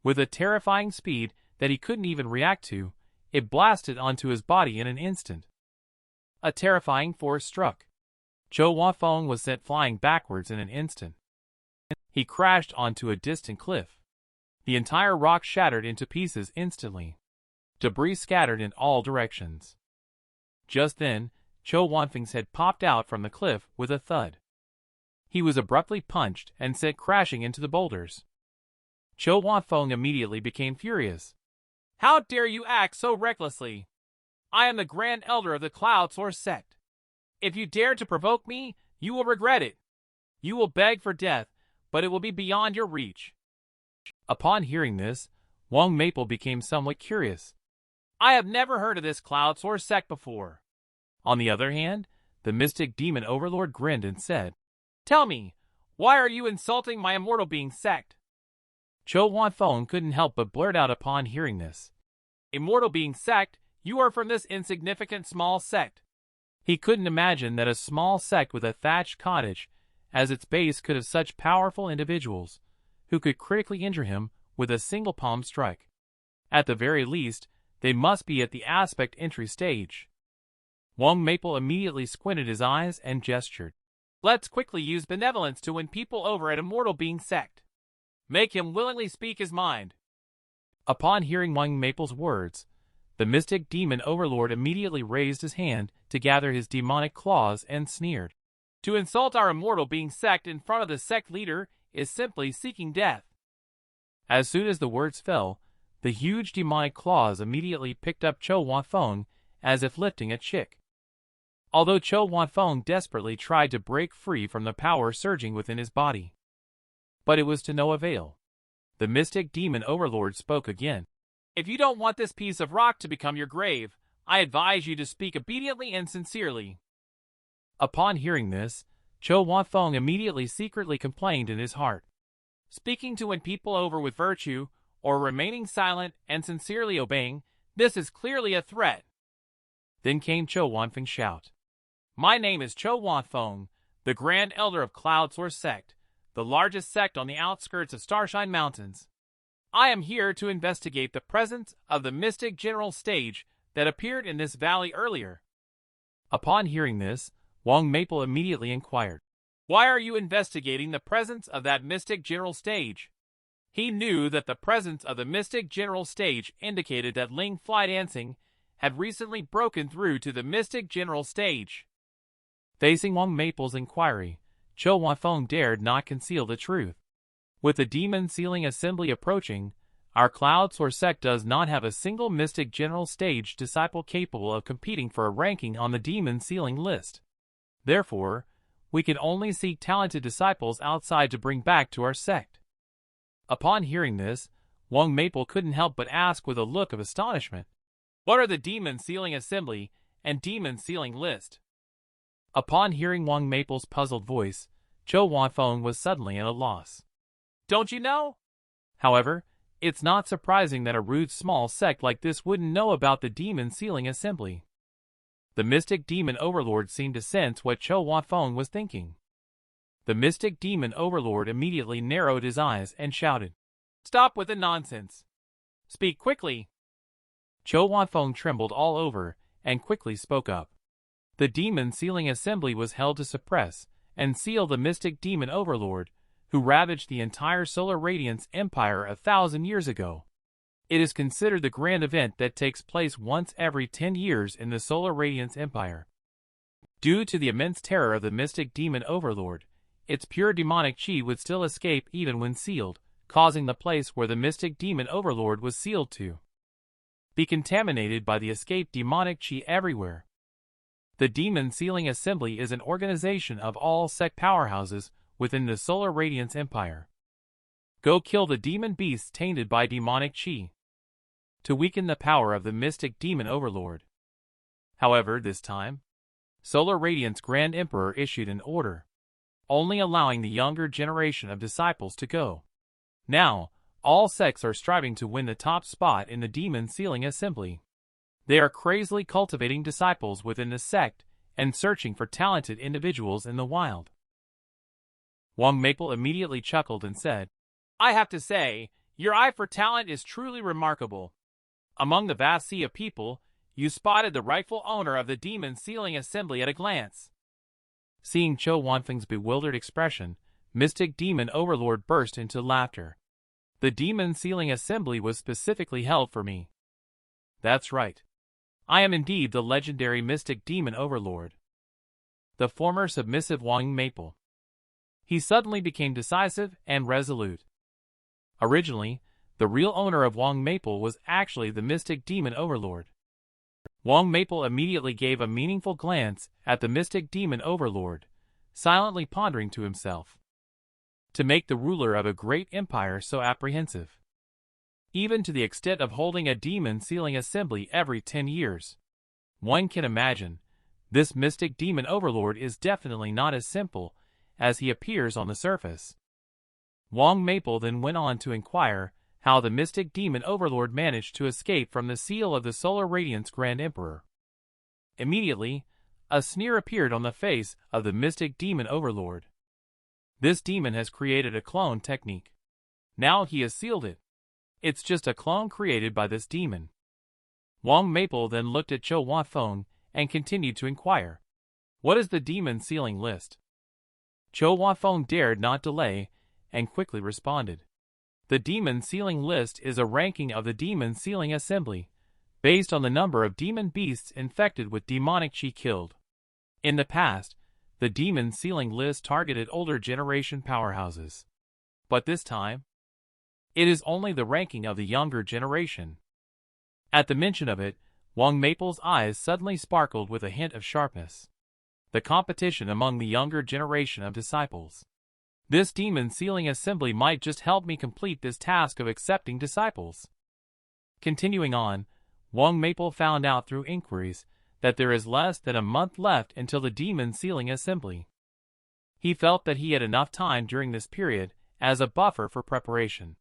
With a terrifying speed that he couldn't even react to, it blasted onto his body in an instant. A terrifying force struck. Cho Huafeng was sent flying backwards in an instant. He crashed onto a distant cliff. The entire rock shattered into pieces instantly. Debris scattered in all directions. Just then, Cho Huafeng's head popped out from the cliff with a thud. He was abruptly punched and sent crashing into the boulders. Cho Huafeng immediately became furious. How dare you act so recklessly? I am the Grand Elder of the Cloud Source Sect. If you dare to provoke me, you will regret it. You will beg for death, but it will be beyond your reach. Upon hearing this, Wang Maple became somewhat curious. I have never heard of this Cloud Source Sect before. On the other hand, the mystic demon overlord grinned and said, Tell me, why are you insulting my Immortal Being Sect? Cho Huafeng couldn't help but blurt out upon hearing this. Immortal Being Sect, you are from this insignificant small sect. He couldn't imagine that a small sect with a thatched cottage as its base could have such powerful individuals who could critically injure him with a single palm strike. At the very least, they must be at the aspect entry stage. Wang Maple immediately squinted his eyes and gestured. Let's quickly use benevolence to win people over at Immortal Being Sect. Make him willingly speak his mind. Upon hearing Wang Maple's words, the mystic demon overlord immediately raised his hand to gather his demonic claws and sneered. To insult our Immortal Being Sect in front of the sect leader is simply seeking death. As soon as the words fell, the huge demonic claws immediately picked up Cho Huafeng as if lifting a chick. Although Cho Huafeng desperately tried to break free from the power surging within his body, but it was to no avail. The mystic demon overlord spoke again. If you don't want this piece of rock to become your grave, I advise you to speak obediently and sincerely." Upon hearing this, Cho Wanfeng immediately secretly complained in his heart. Speaking to win people over with virtue, or remaining silent and sincerely obeying, this is clearly a threat. Then came Cho Wanfeng's shout. "My name is Cho Wanfeng, the Grand Elder of Cloud Source Sect, the largest sect on the outskirts of Starshine Mountains. I am here to investigate the presence of the mystic general stage that appeared in this valley earlier." Upon hearing this, Wang Maple immediately inquired, "Why are you investigating the presence of that mystic general stage?" He knew that the presence of the mystic general stage indicated that Ling Fly Dancing had recently broken through to the mystic general stage. Facing Wang Maple's inquiry, Cho Wanfeng dared not conceal the truth. With the Demon Sealing Assembly approaching, our Cloud Source Sect does not have a single mystic general stage disciple capable of competing for a ranking on the Demon Sealing list. Therefore, we can only seek talented disciples outside to bring back to our sect. Upon hearing this, Wang Maple couldn't help but ask with a look of astonishment, "What are the Demon Sealing Assembly and Demon Sealing List?" Upon hearing Wang Maple's puzzled voice, Cho Wanfeng was suddenly at a loss. "Don't you know?" However, it's not surprising that a rude small sect like this wouldn't know about the Demon Sealing Assembly. The Mystic Demon Overlord seemed to sense what Cho Wanfeng was thinking. The Mystic Demon Overlord immediately narrowed his eyes and shouted, "Stop with the nonsense! Speak quickly!" Cho Wanfeng trembled all over and quickly spoke up. The Demon Sealing Assembly was held to suppress and seal the Mystic Demon Overlord, who ravaged the entire Solar Radiance Empire 1,000 years ago. It is considered the grand event that takes place once every 10 years in the Solar Radiance Empire. Due to the immense terror of the Mystic Demon Overlord, its pure demonic chi would still escape even when sealed, causing the place where the Mystic Demon Overlord was sealed to be contaminated by the escaped demonic chi everywhere. The Demon Sealing Assembly is an organization of all sect powerhouses within the Solar Radiance Empire. Go kill the demon beasts tainted by demonic chi to weaken the power of the Mystic Demon Overlord. However, this time, Solar Radiance Grand Emperor issued an order, only allowing the younger generation of disciples to go. Now, all sects are striving to win the top spot in the Demon Sealing Assembly. They are crazily cultivating disciples within the sect and searching for talented individuals in the wild. Wang Maple immediately chuckled and said, "I have to say, your eye for talent is truly remarkable. Among the vast sea of people, you spotted the rightful owner of the Demon Sealing Assembly at a glance." Seeing Cho Wanfeng's bewildered expression, Mystic Demon Overlord burst into laughter. "The Demon Sealing Assembly was specifically held for me. That's right. I am indeed the legendary Mystic Demon Overlord." The former submissive Wang Maple. He suddenly became decisive and resolute. Originally, the real owner of Wang Maple was actually the Mystic Demon Overlord. Wang Maple immediately gave a meaningful glance at the Mystic Demon Overlord, silently pondering to himself. To make the ruler of a great empire so apprehensive, even to the extent of holding a Demon Sealing Assembly every 10 years. One can imagine, this Mystic Demon Overlord is definitely not as simple as he appears on the surface. Wang Maple then went on to inquire how the Mystic Demon Overlord managed to escape from the seal of the Solar Radiance Grand Emperor. Immediately, a sneer appeared on the face of the Mystic Demon Overlord. This demon has created a clone technique. Now he has sealed it. It's just a clone created by this demon. Wang Maple then looked at Cho Wanfeng and continued to inquire, "What is the Demon Sealing List?" Cho Wanfeng dared not delay and quickly responded, "The Demon Sealing List is a ranking of the Demon Sealing Assembly, based on the number of demon beasts infected with demonic chi killed. In the past, the Demon Sealing List targeted older generation powerhouses. But this time, it is only the ranking of the younger generation." At the mention of it, Wang Maple's eyes suddenly sparkled with a hint of sharpness. The competition among the younger generation of disciples. This Demon Sealing Assembly might just help me complete this task of accepting disciples. Continuing on, Wang Maple found out through inquiries that there is less than a month left until the demon sealing assembly. He felt that he had enough time during this period as a buffer for preparation.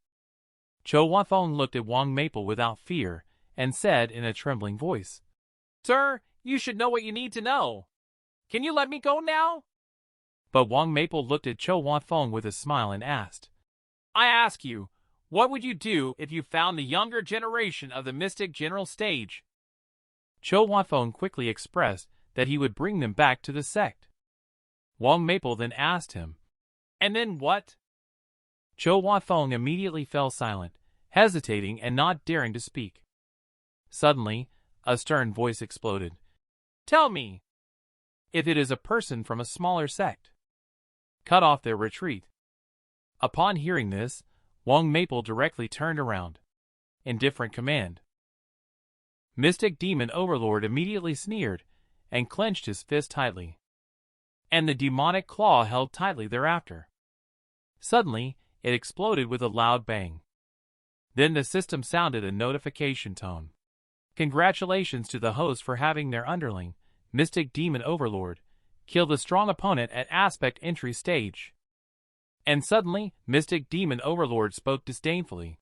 Cho Wanfeng looked at Wang Maple without fear and said in a trembling voice, "Sir, you should know what you need to know. Can you let me go now?" But Wang Maple looked at Cho Wanfeng with a smile and asked, "I ask you, what would you do if you found the younger generation of the Mystic General Stage?" Cho Wanfeng quickly expressed that he would bring them back to the sect. Wang Maple then asked him, "And then what?" Cho Wanfeng immediately fell silent, hesitating and not daring to speak. Suddenly, a stern voice exploded. "Tell me, if it is a person from a smaller sect, cut off their retreat." Upon hearing this, Wang Maple directly turned around. In different command. Mystic Demon Overlord immediately sneered and clenched his fist tightly. And the demonic claw held tightly thereafter. Suddenly, it exploded with a loud bang. Then the system sounded a notification tone. Congratulations to the host for having their underling, Mystic Demon Overlord, killed a strong opponent at aspect entry stage. And suddenly, Mystic Demon Overlord spoke disdainfully.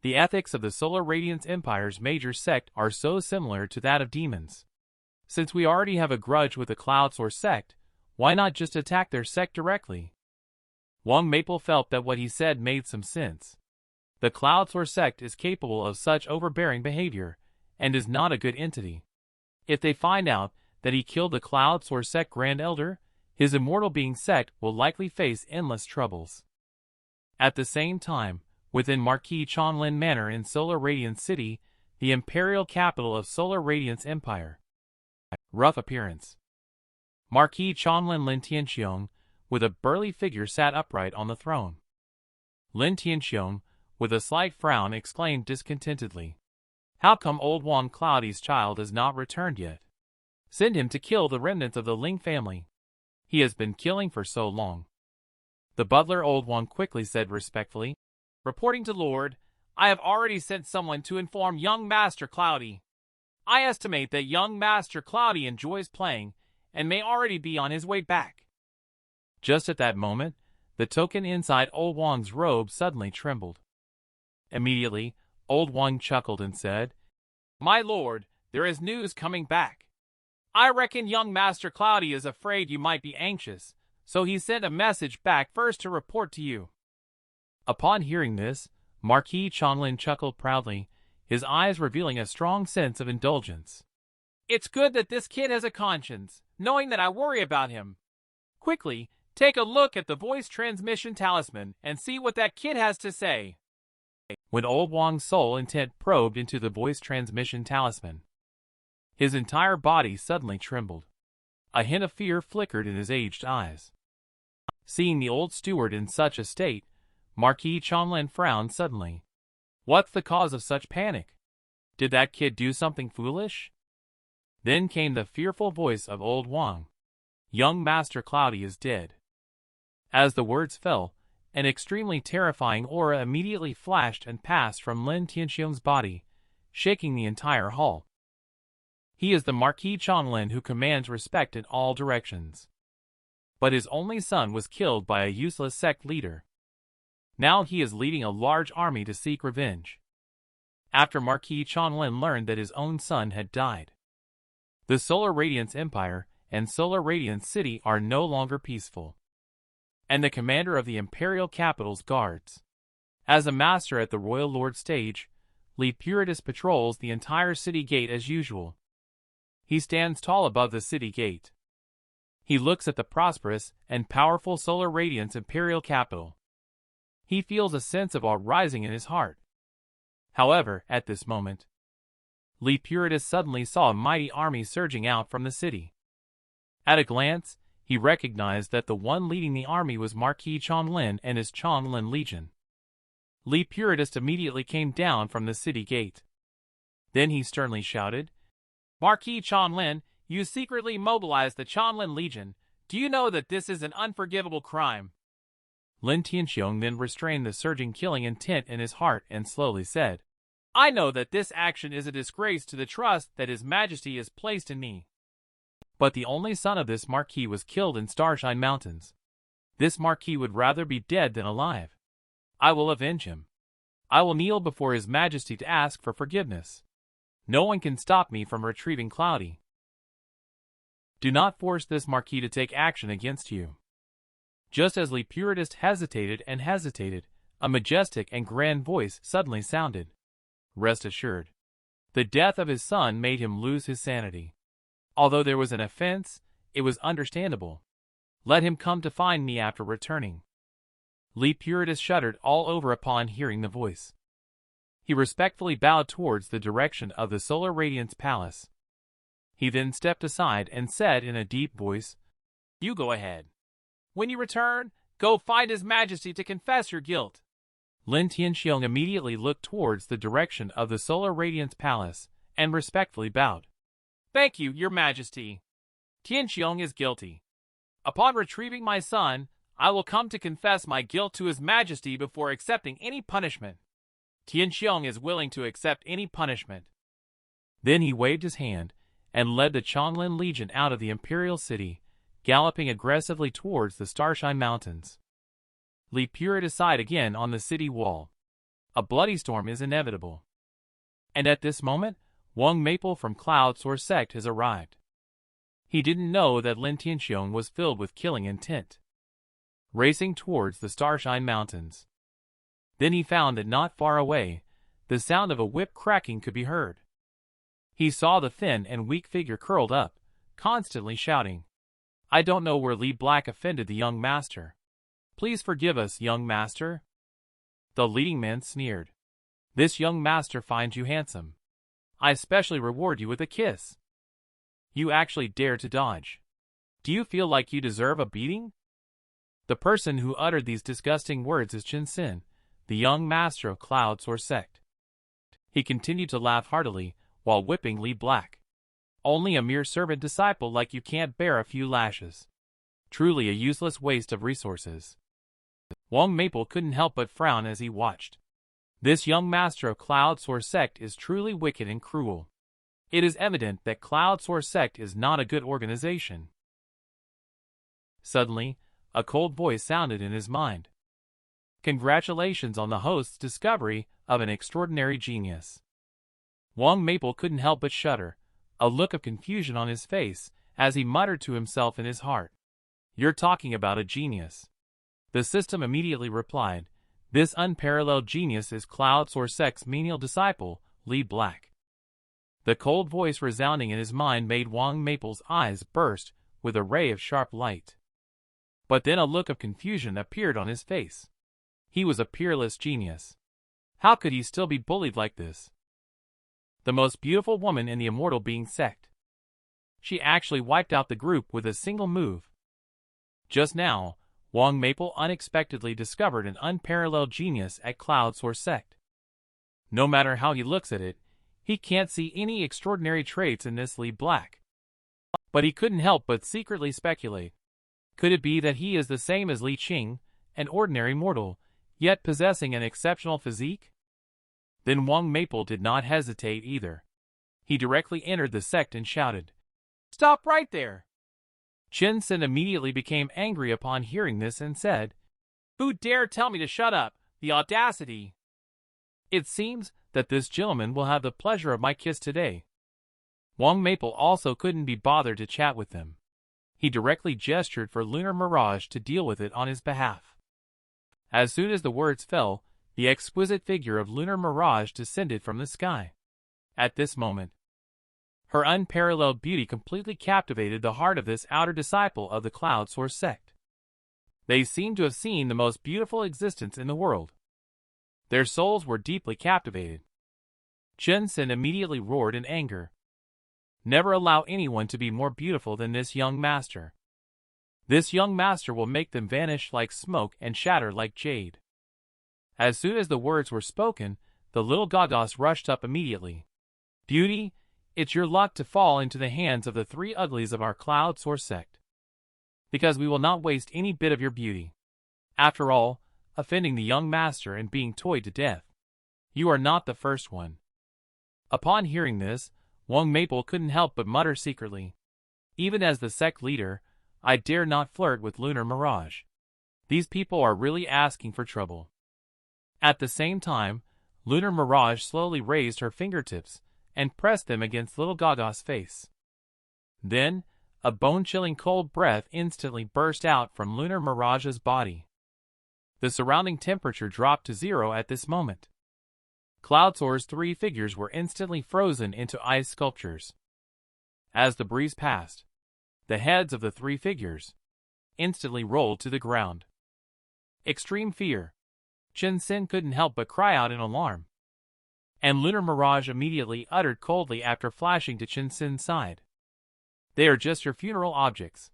The ethics of the Solar Radiance Empire's major sect are so similar to that of demons. Since we already have a grudge with the Cloud Source sect, why not just attack their sect directly? Wang Maple felt that what he said made some sense. The Cloud Source sect is capable of such overbearing behavior, and is not a good entity. If they find out that he killed the Cloud Source sect Grand Elder, his Immortal Being Sect will likely face endless troubles. At the same time, within Marquis Xianlan Manor in Solar Radiance City, the imperial capital of Solar Radiance Empire. Rough appearance. Marquis Xianlan Lin Tianxiong, with a burly figure sat upright on the throne. Lin Tianxiong, with a slight frown, exclaimed discontentedly, "How come old Wang Cloudy's child has not returned yet? Send him to kill the remnants of the Ling family. He has been killing for so long." The butler Old Wang quickly said respectfully, "Reporting to Lord, I have already sent someone to inform young Master Cloudy. I estimate that young Master Cloudy enjoys playing and may already be on his way back." Just at that moment, the token inside Old Wang's robe suddenly trembled. Immediately, Old Wang chuckled and said, "My lord, there is news coming back. I reckon young Master Cloudy is afraid you might be anxious, so he sent a message back first to report to you." Upon hearing this, Marquis Xianlan chuckled proudly, his eyes revealing a strong sense of indulgence. "It's good that this kid has a conscience, knowing that I worry about him. Quickly, take a look at the voice transmission talisman and see what that kid has to say." When Old Wang's soul intent probed into the voice transmission talisman, his entire body suddenly trembled. A hint of fear flickered in his aged eyes. Seeing the old steward in such a state, Marquis Xianlan frowned suddenly. What's the cause of such panic? Did that kid do something foolish? Then came the fearful voice of Old Wang. "Young Master Cloudy is dead." As the words fell, an extremely terrifying aura immediately flashed and passed from Lin Tianxiong's body, shaking the entire hall. He is the Marquis Xianlan who commands respect in all directions. But his only son was killed by a useless sect leader. Now he is leading a large army to seek revenge. After Marquis Xianlan learned that his own son had died, the Solar Radiance Empire and Solar Radiance City are no longer peaceful. And the commander of the Imperial Capital's guards, as a master at the Royal Lord stage, Lee Puritas patrols the entire city gate as usual. He stands tall above the city gate. He looks at the prosperous and powerful Solar Radiance Imperial Capital. He feels a sense of awe rising in his heart. However, at this moment, Lee Puritas suddenly saw a mighty army surging out from the city. At a glance, he recognized that the one leading the army was Marquis Xianlan and his Xianlan Legion. Lee Puritas immediately came down from the city gate. Then he sternly shouted, "Marquis Xianlan, you secretly mobilized the Xianlan Legion. Do you know that this is an unforgivable crime?" Lin Tianxiong then restrained the surging killing intent in his heart and slowly said, I know that this action is a disgrace to the trust that His Majesty has placed in me. But the only son of this Marquis was killed in Starshine Mountains. This Marquis would rather be dead than alive. I will avenge him. I will kneel before His Majesty to ask for forgiveness. No one can stop me from retrieving Cloudy. Do not force this Marquis to take action against you. Just as Le Puritist hesitated and hesitated, a majestic and grand voice suddenly sounded. Rest assured. The death of his son made him lose his sanity. Although there was an offense, it was understandable. Let him come to find me after returning. Le Puritist shuddered all over upon hearing the voice. He respectfully bowed towards the direction of the Solar Radiance Palace. He then stepped aside and said in a deep voice, "You go ahead. When you return, go find His Majesty to confess your guilt." Lin Tianxiong immediately looked towards the direction of the Solar Radiance Palace and respectfully bowed. "Thank you, Your Majesty. Tianxiong is guilty. Upon retrieving my son, I will come to confess my guilt to His Majesty before accepting any punishment. Tianxiong is willing to accept any punishment." Then he waved his hand and led the Xianlan Legion out of the Imperial City, galloping aggressively towards the Starshine Mountains. Le Puritist sighed again on the city wall. A bloody storm is inevitable. And at this moment, Wang Maple from Cloud Source Sect has arrived. He didn't know that Lin Tianxiong was filled with killing intent. Racing towards the Starshine Mountains. Then he found that not far away, the sound of a whip cracking could be heard. He saw the thin and weak figure curled up, constantly shouting. "I don't know where Li Black offended the young master. Please forgive us, young master." The leading man sneered. "This young master finds you handsome. I especially reward you with a kiss. You actually dare to dodge. Do you feel like you deserve a beating?" The person who uttered these disgusting words is Chen Xin, the young master of Cloud Source Sect. He continued to laugh heartily while whipping Li Black. "Only a mere servant disciple like you can't bear a few lashes. Truly a useless waste of resources." Wang Maple couldn't help but frown as he watched. This young master of Cloud Source Sect is truly wicked and cruel. It is evident that Cloud Source Sect is not a good organization. Suddenly, a cold voice sounded in his mind. "Congratulations on the host's discovery of an extraordinary genius." Wang Maple couldn't help but shudder, a look of confusion on his face, as he muttered to himself in his heart. "You're talking about a genius." The system immediately replied, "This unparalleled genius is Cloud Source Sect's menial disciple, Li Black." The cold voice resounding in his mind made Wang Maple's eyes burst with a ray of sharp light. But then a look of confusion appeared on his face. He was a peerless genius. How could he still be bullied like this? The most beautiful woman in the Immortal Being Sect. She actually wiped out the group with a single move. Just now, Wang Maple unexpectedly discovered an unparalleled genius at Cloud Source Sect. No matter how he looks at it, he can't see any extraordinary traits in this Li Black. But he couldn't help but secretly speculate. Could it be that he is the same as Li Qing, an ordinary mortal, yet possessing an exceptional physique? Then Wang Maple did not hesitate either. He directly entered the sect and shouted, "Stop right there!" Chen Xin immediately became angry upon hearing this and said, "Who dare tell me to shut up? The audacity! It seems that this gentleman will have the pleasure of my kiss today." Wang Maple also couldn't be bothered to chat with them. He directly gestured for Lunar Mirage to deal with it on his behalf. As soon as the words fell, the exquisite figure of Lunar Mirage descended from the sky. At this moment, her unparalleled beauty completely captivated the heart of this outer disciple of the Cloud Source Sect. They seemed to have seen the most beautiful existence in the world. Their souls were deeply captivated. Chen Xin immediately roared in anger. "Never allow anyone to be more beautiful than this young master. This young master will make them vanish like smoke and shatter like jade." As soon as the words were spoken, the little goddess rushed up immediately. "Beauty, it's your luck to fall into the hands of the three uglies of our Cloud Source Sect. Because we will not waste any bit of your beauty. After all, offending the young master and being toyed to death. You are not the first one. Upon hearing this, Wang Maple couldn't help but mutter secretly. Even as the sect leader, I dare not flirt with Lunar Mirage. These people are really asking for trouble. At the same time, Lunar Mirage slowly raised her fingertips and pressed them against little Gaga's face. Then, a bone-chilling cold breath instantly burst out from Lunar Mirage's body. The surrounding temperature dropped to 0 at this moment. Cloudsoar's 3 figures were instantly frozen into ice sculptures. As the breeze passed, the heads of the 3 figures instantly rolled to the ground. Extreme fear. Chen Xin couldn't help but cry out in alarm. And Lunar Mirage immediately uttered coldly after flashing to Chen Xin's side. They are just your funeral objects.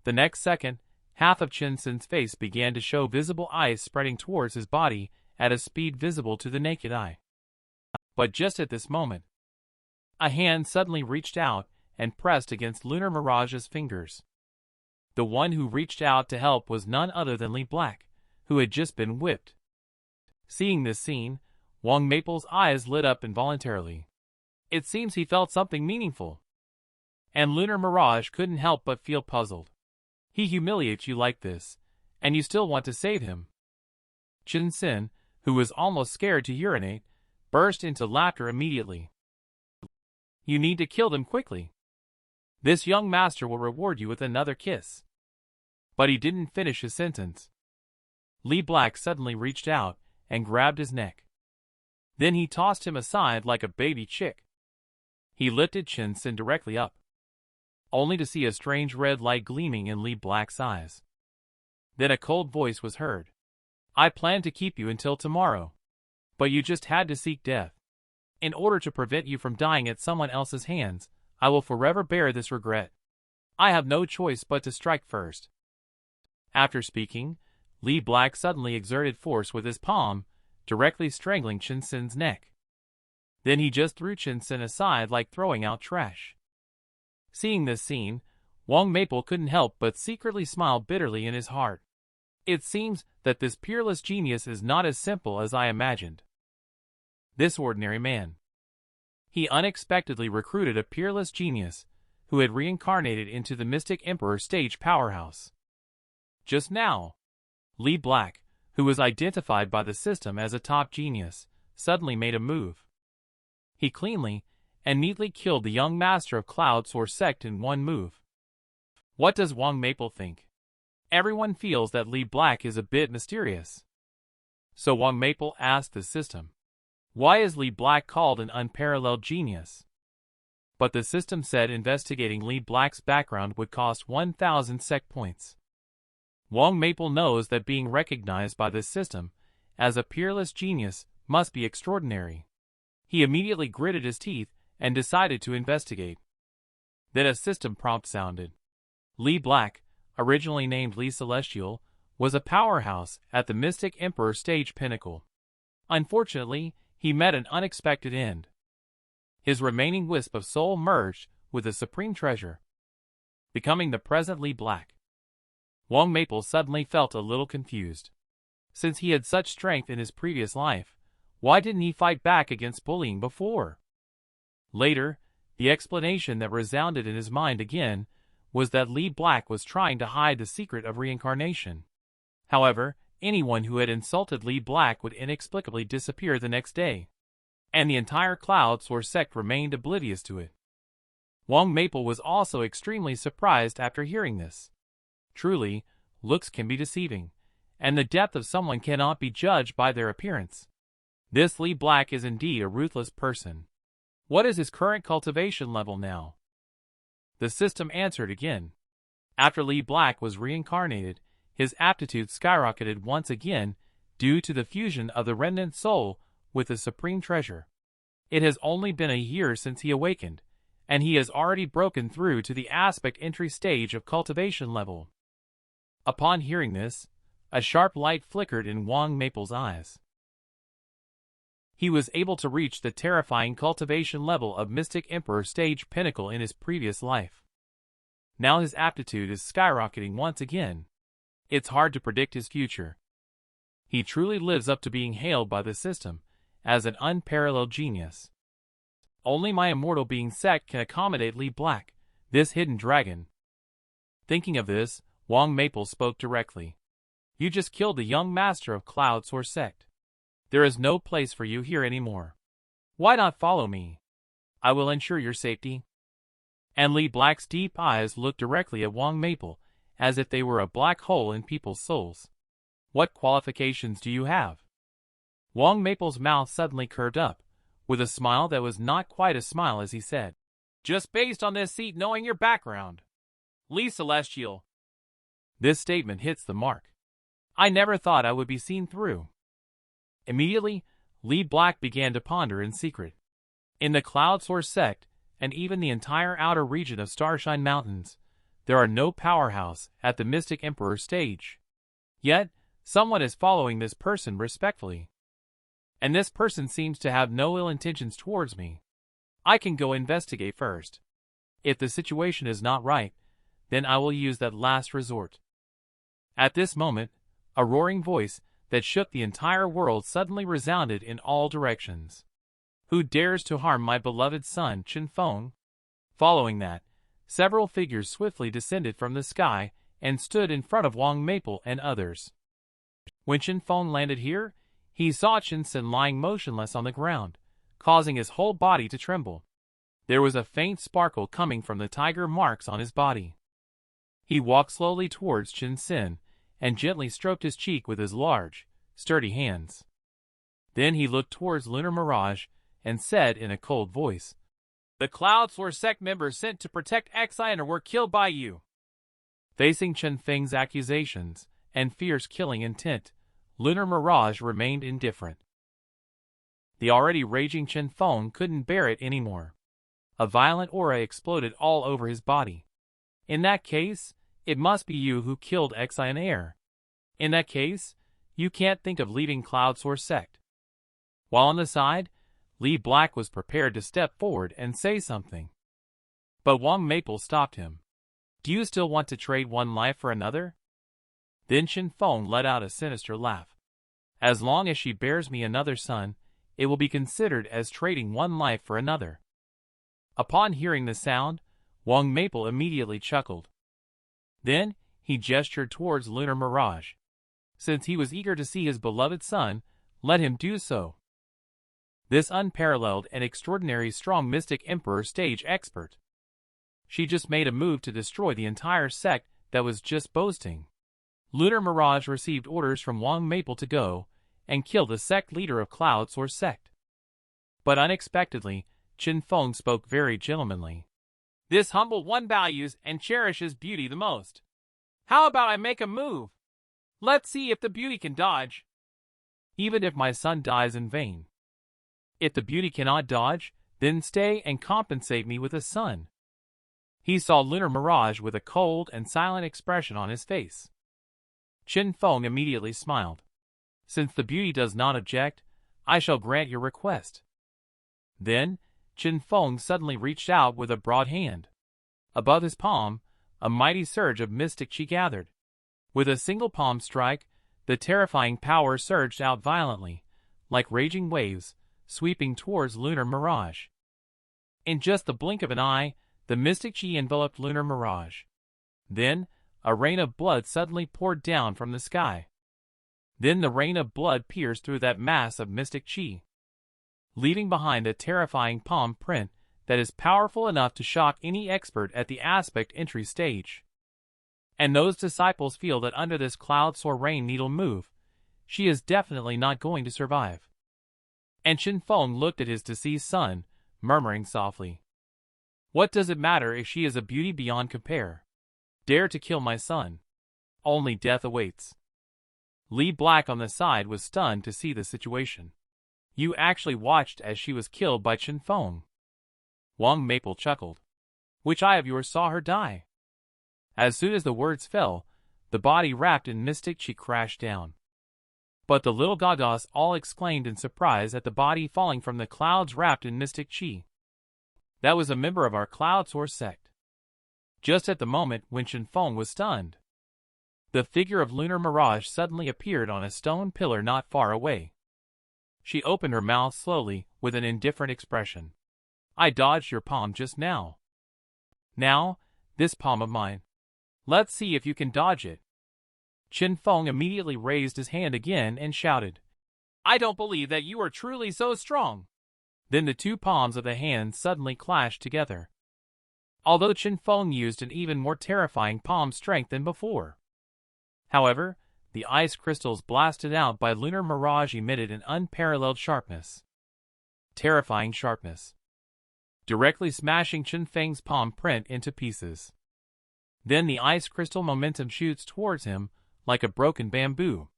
The next second, half of Chen Xin's face began to show visible ice spreading towards his body at a speed visible to the naked eye. But just at this moment, a hand suddenly reached out and pressed against Lunar Mirage's fingers. The one who reached out to help was none other than Li Black, who had just been whipped. Seeing this scene, Wang Maple's eyes lit up involuntarily. It seems he felt something meaningful. And Lunar Mirage couldn't help but feel puzzled. He humiliates you like this, and you still want to save him. Chen Xin, who was almost scared to urinate, burst into laughter immediately. You need to kill them quickly. This young master will reward you with another kiss. But he didn't finish his sentence. Li Black suddenly reached out and grabbed his neck. Then he tossed him aside like a baby chick. He lifted Chen Xin directly up, only to see a strange red light gleaming in Li Black's eyes. Then a cold voice was heard. I planned to keep you until tomorrow, but you just had to seek death. In order to prevent you from dying at someone else's hands, I will forever bear this regret. I have no choice but to strike first. After speaking, Li Black suddenly exerted force with his palm, directly strangling Chen Xin's neck. Then he just threw Chen Xin aside like throwing out trash. Seeing this scene, Wang Maple couldn't help but secretly smile bitterly in his heart. It seems that this peerless genius is not as simple as I imagined. This ordinary man. He unexpectedly recruited a peerless genius who had reincarnated into the Mystic Emperor stage powerhouse. Just now, Li Black, who was identified by the system as a top genius, suddenly made a move. He cleanly and neatly killed the young master of Cloudsoar sect in one move. What does Wang Maple think? Everyone feels that Li Black is a bit mysterious. So Wang Maple asked the system, why is Li Black called an unparalleled genius? But the system said investigating Li Black's background would cost 1,000 sect points. Wang Maple knows that being recognized by this system as a peerless genius must be extraordinary. He immediately gritted his teeth and decided to investigate. Then a system prompt sounded. Li Black, originally named Li Celestial, was a powerhouse at the Mystic Emperor stage pinnacle. Unfortunately, he met an unexpected end. His remaining wisp of soul merged with the supreme treasure, becoming the present Li Black. Wang Maple suddenly felt a little confused. Since he had such strength in his previous life, why didn't he fight back against bullying before? Later, the explanation that resounded in his mind again was that Li Black was trying to hide the secret of reincarnation. However, anyone who had insulted Li Black would inexplicably disappear the next day, and the entire Cloudsoar sect remained oblivious to it. Wang Maple was also extremely surprised after hearing this. Truly, looks can be deceiving, and the depth of someone cannot be judged by their appearance. This Li Black is indeed a ruthless person. What is his current cultivation level now? The system answered again. After Li Black was reincarnated, his aptitude skyrocketed once again due to the fusion of the remnant soul with the supreme treasure. It has only been a year since he awakened, and he has already broken through to the aspect entry stage of cultivation level. Upon hearing this, a sharp light flickered in Wang Maple's eyes. He was able to reach the terrifying cultivation level of Mystic Emperor stage pinnacle in his previous life. Now his aptitude is skyrocketing once again. It's hard to predict his future. He truly lives up to being hailed by the system as an unparalleled genius. Only my Immortal Being Sect can accommodate Li Black, this hidden dragon. Thinking of this, Wang Maple spoke directly. You just killed the young master of Cloud Source Sect. There is no place for you here anymore. Why not follow me? I will ensure your safety. And Li Black's deep eyes looked directly at Wang Maple, as if they were a black hole in people's souls. What qualifications do you have? Wang Maple's mouth suddenly curved up, with a smile that was not quite a smile as he said, just based on this seat knowing your background. Li Celestial. This statement hits the mark. I never thought I would be seen through. Immediately, Li Black began to ponder in secret. In the Cloud Source Sect, and even the entire outer region of Starshine Mountains, there are no powerhouse at the Mystic Emperor stage. Yet, someone is following this person respectfully. And this person seems to have no ill intentions towards me. I can go investigate first. If the situation is not right, then I will use that last resort. At this moment, a roaring voice that shook the entire world suddenly resounded in all directions. Who dares to harm my beloved son, Chen Feng? Following that, several figures swiftly descended from the sky and stood in front of Wang Maple and others. When Chen Feng landed here, he saw Chen Sin lying motionless on the ground, causing his whole body to tremble. There was a faint sparkle coming from the tiger marks on his body. He walked slowly towards Chen Sin and gently stroked his cheek with his large, sturdy hands. Then he looked towards Lunar Mirage and said in a cold voice, "The Cloud Source Sect members sent to protect Xianlan were killed by you." Facing Chen Feng's accusations and fierce killing intent, Lunar Mirage remained indifferent. The already raging Chen Feng couldn't bear it anymore. A violent aura exploded all over his body. In that case, it must be you who killed Xianlan. In that case, you can't think of leaving Cloud Source Sect. While on the side, Li Black was prepared to step forward and say something. But Wang Maple stopped him. Do you still want to trade one life for another? Then Chen Feng let out a sinister laugh. As long as she bears me another son, it will be considered as trading one life for another. Upon hearing the sound, Wang Maple immediately chuckled. Then, he gestured towards Lunar Mirage. Since he was eager to see his beloved son, let him do so. This unparalleled and extraordinary strong Mystic Emperor stage expert. She just made a move to destroy the entire sect that was just boasting. Lunar Mirage received orders from Wang Maple to go and kill the sect leader of Cloud Source Sect. But unexpectedly, Chen Feng spoke very gentlemanly. This humble one values and cherishes beauty the most. How about I make a move? Let's see if the beauty can dodge. Even if my son dies in vain. If the beauty cannot dodge, then stay and compensate me with a son. He saw Lunar Mirage with a cold and silent expression on his face. Chen Feng immediately smiled. Since the beauty does not object, I shall grant your request. Then, Chen Feng suddenly reached out with a broad hand. Above his palm, a mighty surge of mystic chi gathered. With a single palm strike, the terrifying power surged out violently, like raging waves, sweeping towards Lunar Mirage. In just the blink of an eye, the mystic chi enveloped Lunar Mirage. Then, a rain of blood suddenly poured down from the sky. Then the rain of blood pierced through that mass of mystic chi, leaving behind a terrifying palm print that is powerful enough to shock any expert at the aspect entry stage. And those disciples feel that under this Cloud Soar rain needle move, she is definitely not going to survive. And Chen Feng looked at his deceased son, murmuring softly, "What does it matter if she is a beauty beyond compare? Dare to kill my son. Only death awaits." Li Black on the side was stunned to see the situation. You actually watched as she was killed by Chen Feng. Wang Maple chuckled. Which eye of yours saw her die? As soon as the words fell, the body wrapped in mystic chi crashed down. But the little Gagas all exclaimed in surprise at the body falling from the clouds wrapped in mystic chi. That was a member of our Cloud Source Sect. Just at the moment when Chen Feng was stunned, the figure of Lunar Mirage suddenly appeared on a stone pillar not far away. She opened her mouth slowly with an indifferent expression. I dodged your palm just now. Now, this palm of mine. Let's see if you can dodge it. Chen Feng immediately raised his hand again and shouted, I don't believe that you are truly so strong. Then the two palms of the hand suddenly clashed together. Although Chen Feng used an even more terrifying palm strength than before. However, the ice crystals blasted out by lunar mirage emitted an unparalleled sharpness. Terrifying sharpness. Directly smashing Chen Feng's palm print into pieces. Then the ice crystal momentum shoots towards him like a broken bamboo.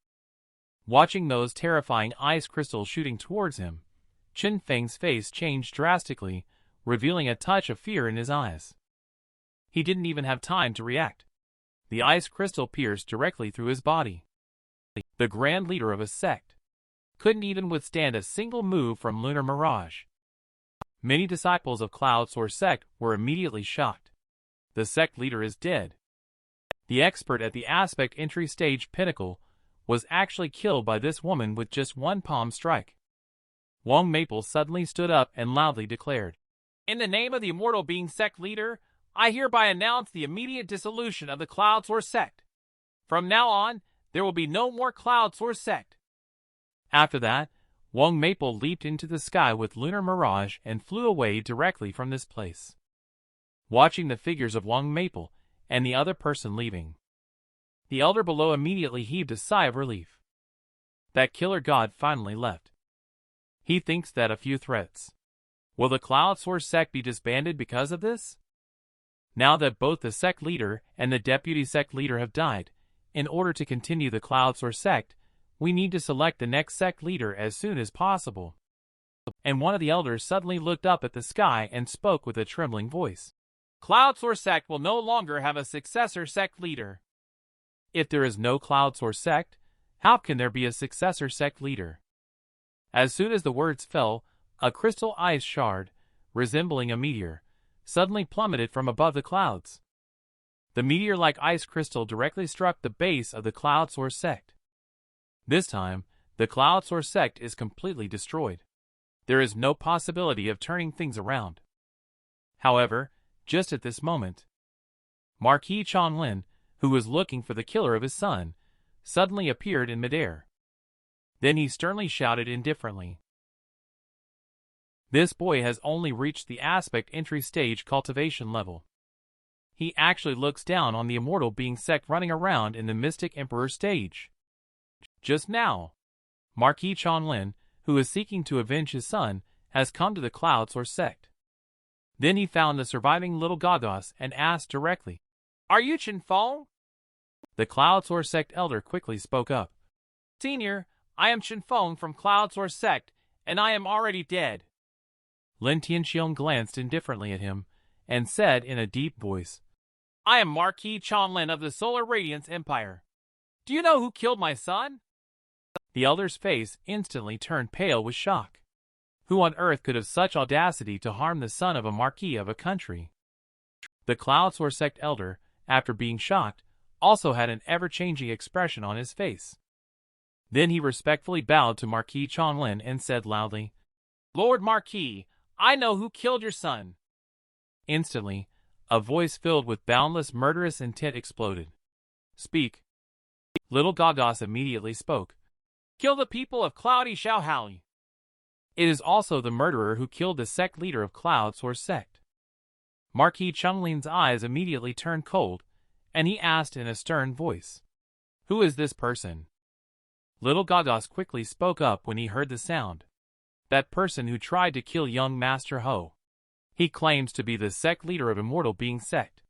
Watching those terrifying ice crystals shooting towards him, Chen Feng's face changed drastically, revealing a touch of fear in his eyes. He didn't even have time to react. The ice crystal pierced directly through his body. The grand leader of a sect couldn't even withstand a single move from lunar mirage. Many disciples of Cloud Source Sect were immediately shocked. The sect leader is dead. The expert at the aspect entry stage pinnacle was actually killed by this woman with just one palm strike. Wang Maple suddenly stood up and loudly declared, In the name of the Immortal Being Sect leader, I hereby announce the immediate dissolution of the Cloud Source Sect. From now on, there will be no more Cloud Source Sect. After that, Wang Maple leaped into the sky with lunar mirage and flew away directly from this place. Watching the figures of Wang Maple and the other person leaving, the elder below immediately heaved a sigh of relief. That killer god finally left. He thinks that a few threats. Will the Cloud Source Sect be disbanded because of this? Now that both the sect leader and the deputy sect leader have died, in order to continue the Cloud Source Sect, we need to select the next sect leader as soon as possible. And one of the elders suddenly looked up at the sky and spoke with a trembling voice. Cloud Source Sect will no longer have a successor sect leader. If there is no Cloud Source Sect, how can there be a successor sect leader? As soon as the words fell, a crystal ice shard, resembling a meteor, suddenly plummeted from above the clouds. The meteor-like ice crystal directly struck the base of the Cloud Source Sect. This time, the Cloud Source Sect is completely destroyed. There is no possibility of turning things around. However, just at this moment, Marquis Xianlan, who was looking for the killer of his son, suddenly appeared in midair. Then he sternly shouted indifferently, This boy has only reached the aspect entry stage cultivation level. He actually looks down on the Immortal Being Sect running around in the Mystic Emperor stage. Just now, Marquis Xianlan, who is seeking to avenge his son, has come to the Cloud Source Sect. Then he found the surviving little goddess and asked directly, Are you Chen Feng? The Cloud Source Sect elder quickly spoke up. Senior, I am Chen Feng from Cloud Source Sect, and I am already dead. Lin Tianxiong glanced indifferently at him, and said in a deep voice, I am Marquis Xianlan of the Solar Radiance Empire. Do you know who killed my son? The elder's face instantly turned pale with shock. Who on earth could have such audacity to harm the son of a marquis of a country? The Cloud Source Sect elder, after being shocked, also had an ever-changing expression on his face. Then he respectfully bowed to Marquis Xianlan and said loudly, Lord Marquis, I know who killed your son. Instantly, a voice filled with boundless murderous intent exploded. Speak. Little goddess immediately spoke. Kill the people of Cloudy Xiaohali. It is also the murderer who killed the sect leader of Cloud Source Sect. Marquis Xianlan's eyes immediately turned cold, and he asked in a stern voice, Who is this person? Little goddess quickly spoke up when he heard the sound. That person who tried to kill young Master Ho. He claims to be the sect leader of Immortal Being Sect.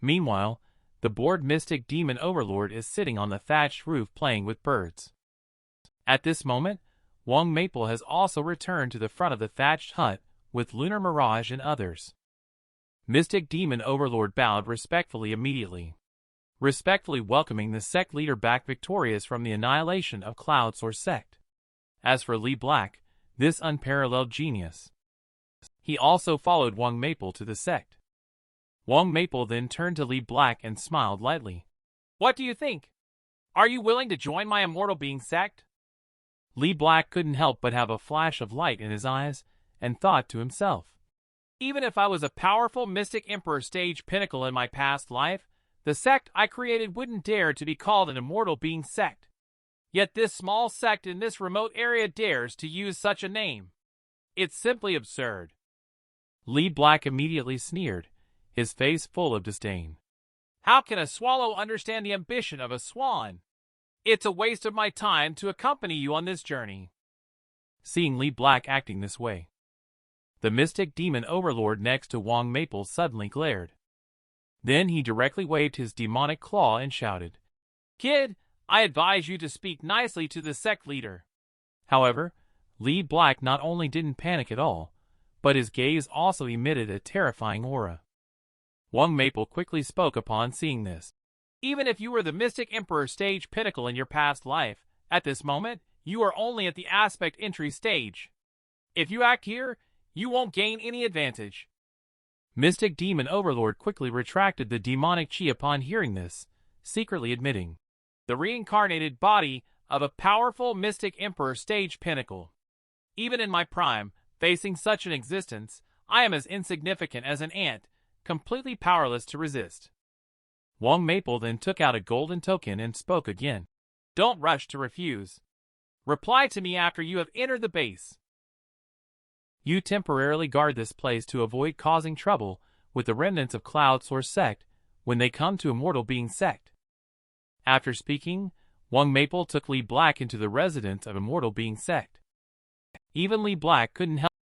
Meanwhile, the bored mystic demon overlord is sitting on the thatched roof playing with birds. At this moment, Wang Maple has also returned to the front of the thatched hut with Lunar Mirage and others. Mystic demon overlord bowed respectfully immediately, respectfully welcoming the sect leader back victorious from the annihilation of Cloud Source Sect. As for Li Black, this unparalleled genius, he also followed Wang Maple to the sect. Wang Maple then turned to Li Black and smiled lightly. What do you think? Are you willing to join my Immortal Being Sect? Li Black couldn't help but have a flash of light in his eyes, and thought to himself, Even if I was a powerful Mystic Emperor stage pinnacle in my past life, the sect I created wouldn't dare to be called an Immortal Being Sect. Yet this small sect in this remote area dares to use such a name. It's simply absurd. Lee Black immediately sneered, his face full of disdain. How can a swallow understand the ambition of a swan? It's a waste of my time to accompany you on this journey. Seeing Lee Black acting this way, the mystic demon overlord next to Wang Maple suddenly glared. Then he directly waved his demonic claw and shouted, "Kid, I advise you to speak nicely to the sect leader." However, Lee Black not only didn't panic at all, but his gaze also emitted a terrifying aura. Wang Maple quickly spoke upon seeing this. Even if you were the Mystic Emperor stage pinnacle in your past life, at this moment, you are only at the aspect entry stage. If you act here, you won't gain any advantage. Mystic Demon Overlord quickly retracted the demonic chi upon hearing this, secretly admitting, the reincarnated body of a powerful Mystic Emperor stage pinnacle. Even in my prime, facing such an existence, I am as insignificant as an ant, completely powerless to resist. Wang Maple then took out a golden token and spoke again. Don't rush to refuse. Reply to me after you have entered the base. You temporarily guard this place to avoid causing trouble with the remnants of Cloud Source Sect when they come to Immortal Being Sect. After speaking, Wang Maple took Lee Black into the residence of Immortal Being Sect. Even Lee Black couldn't help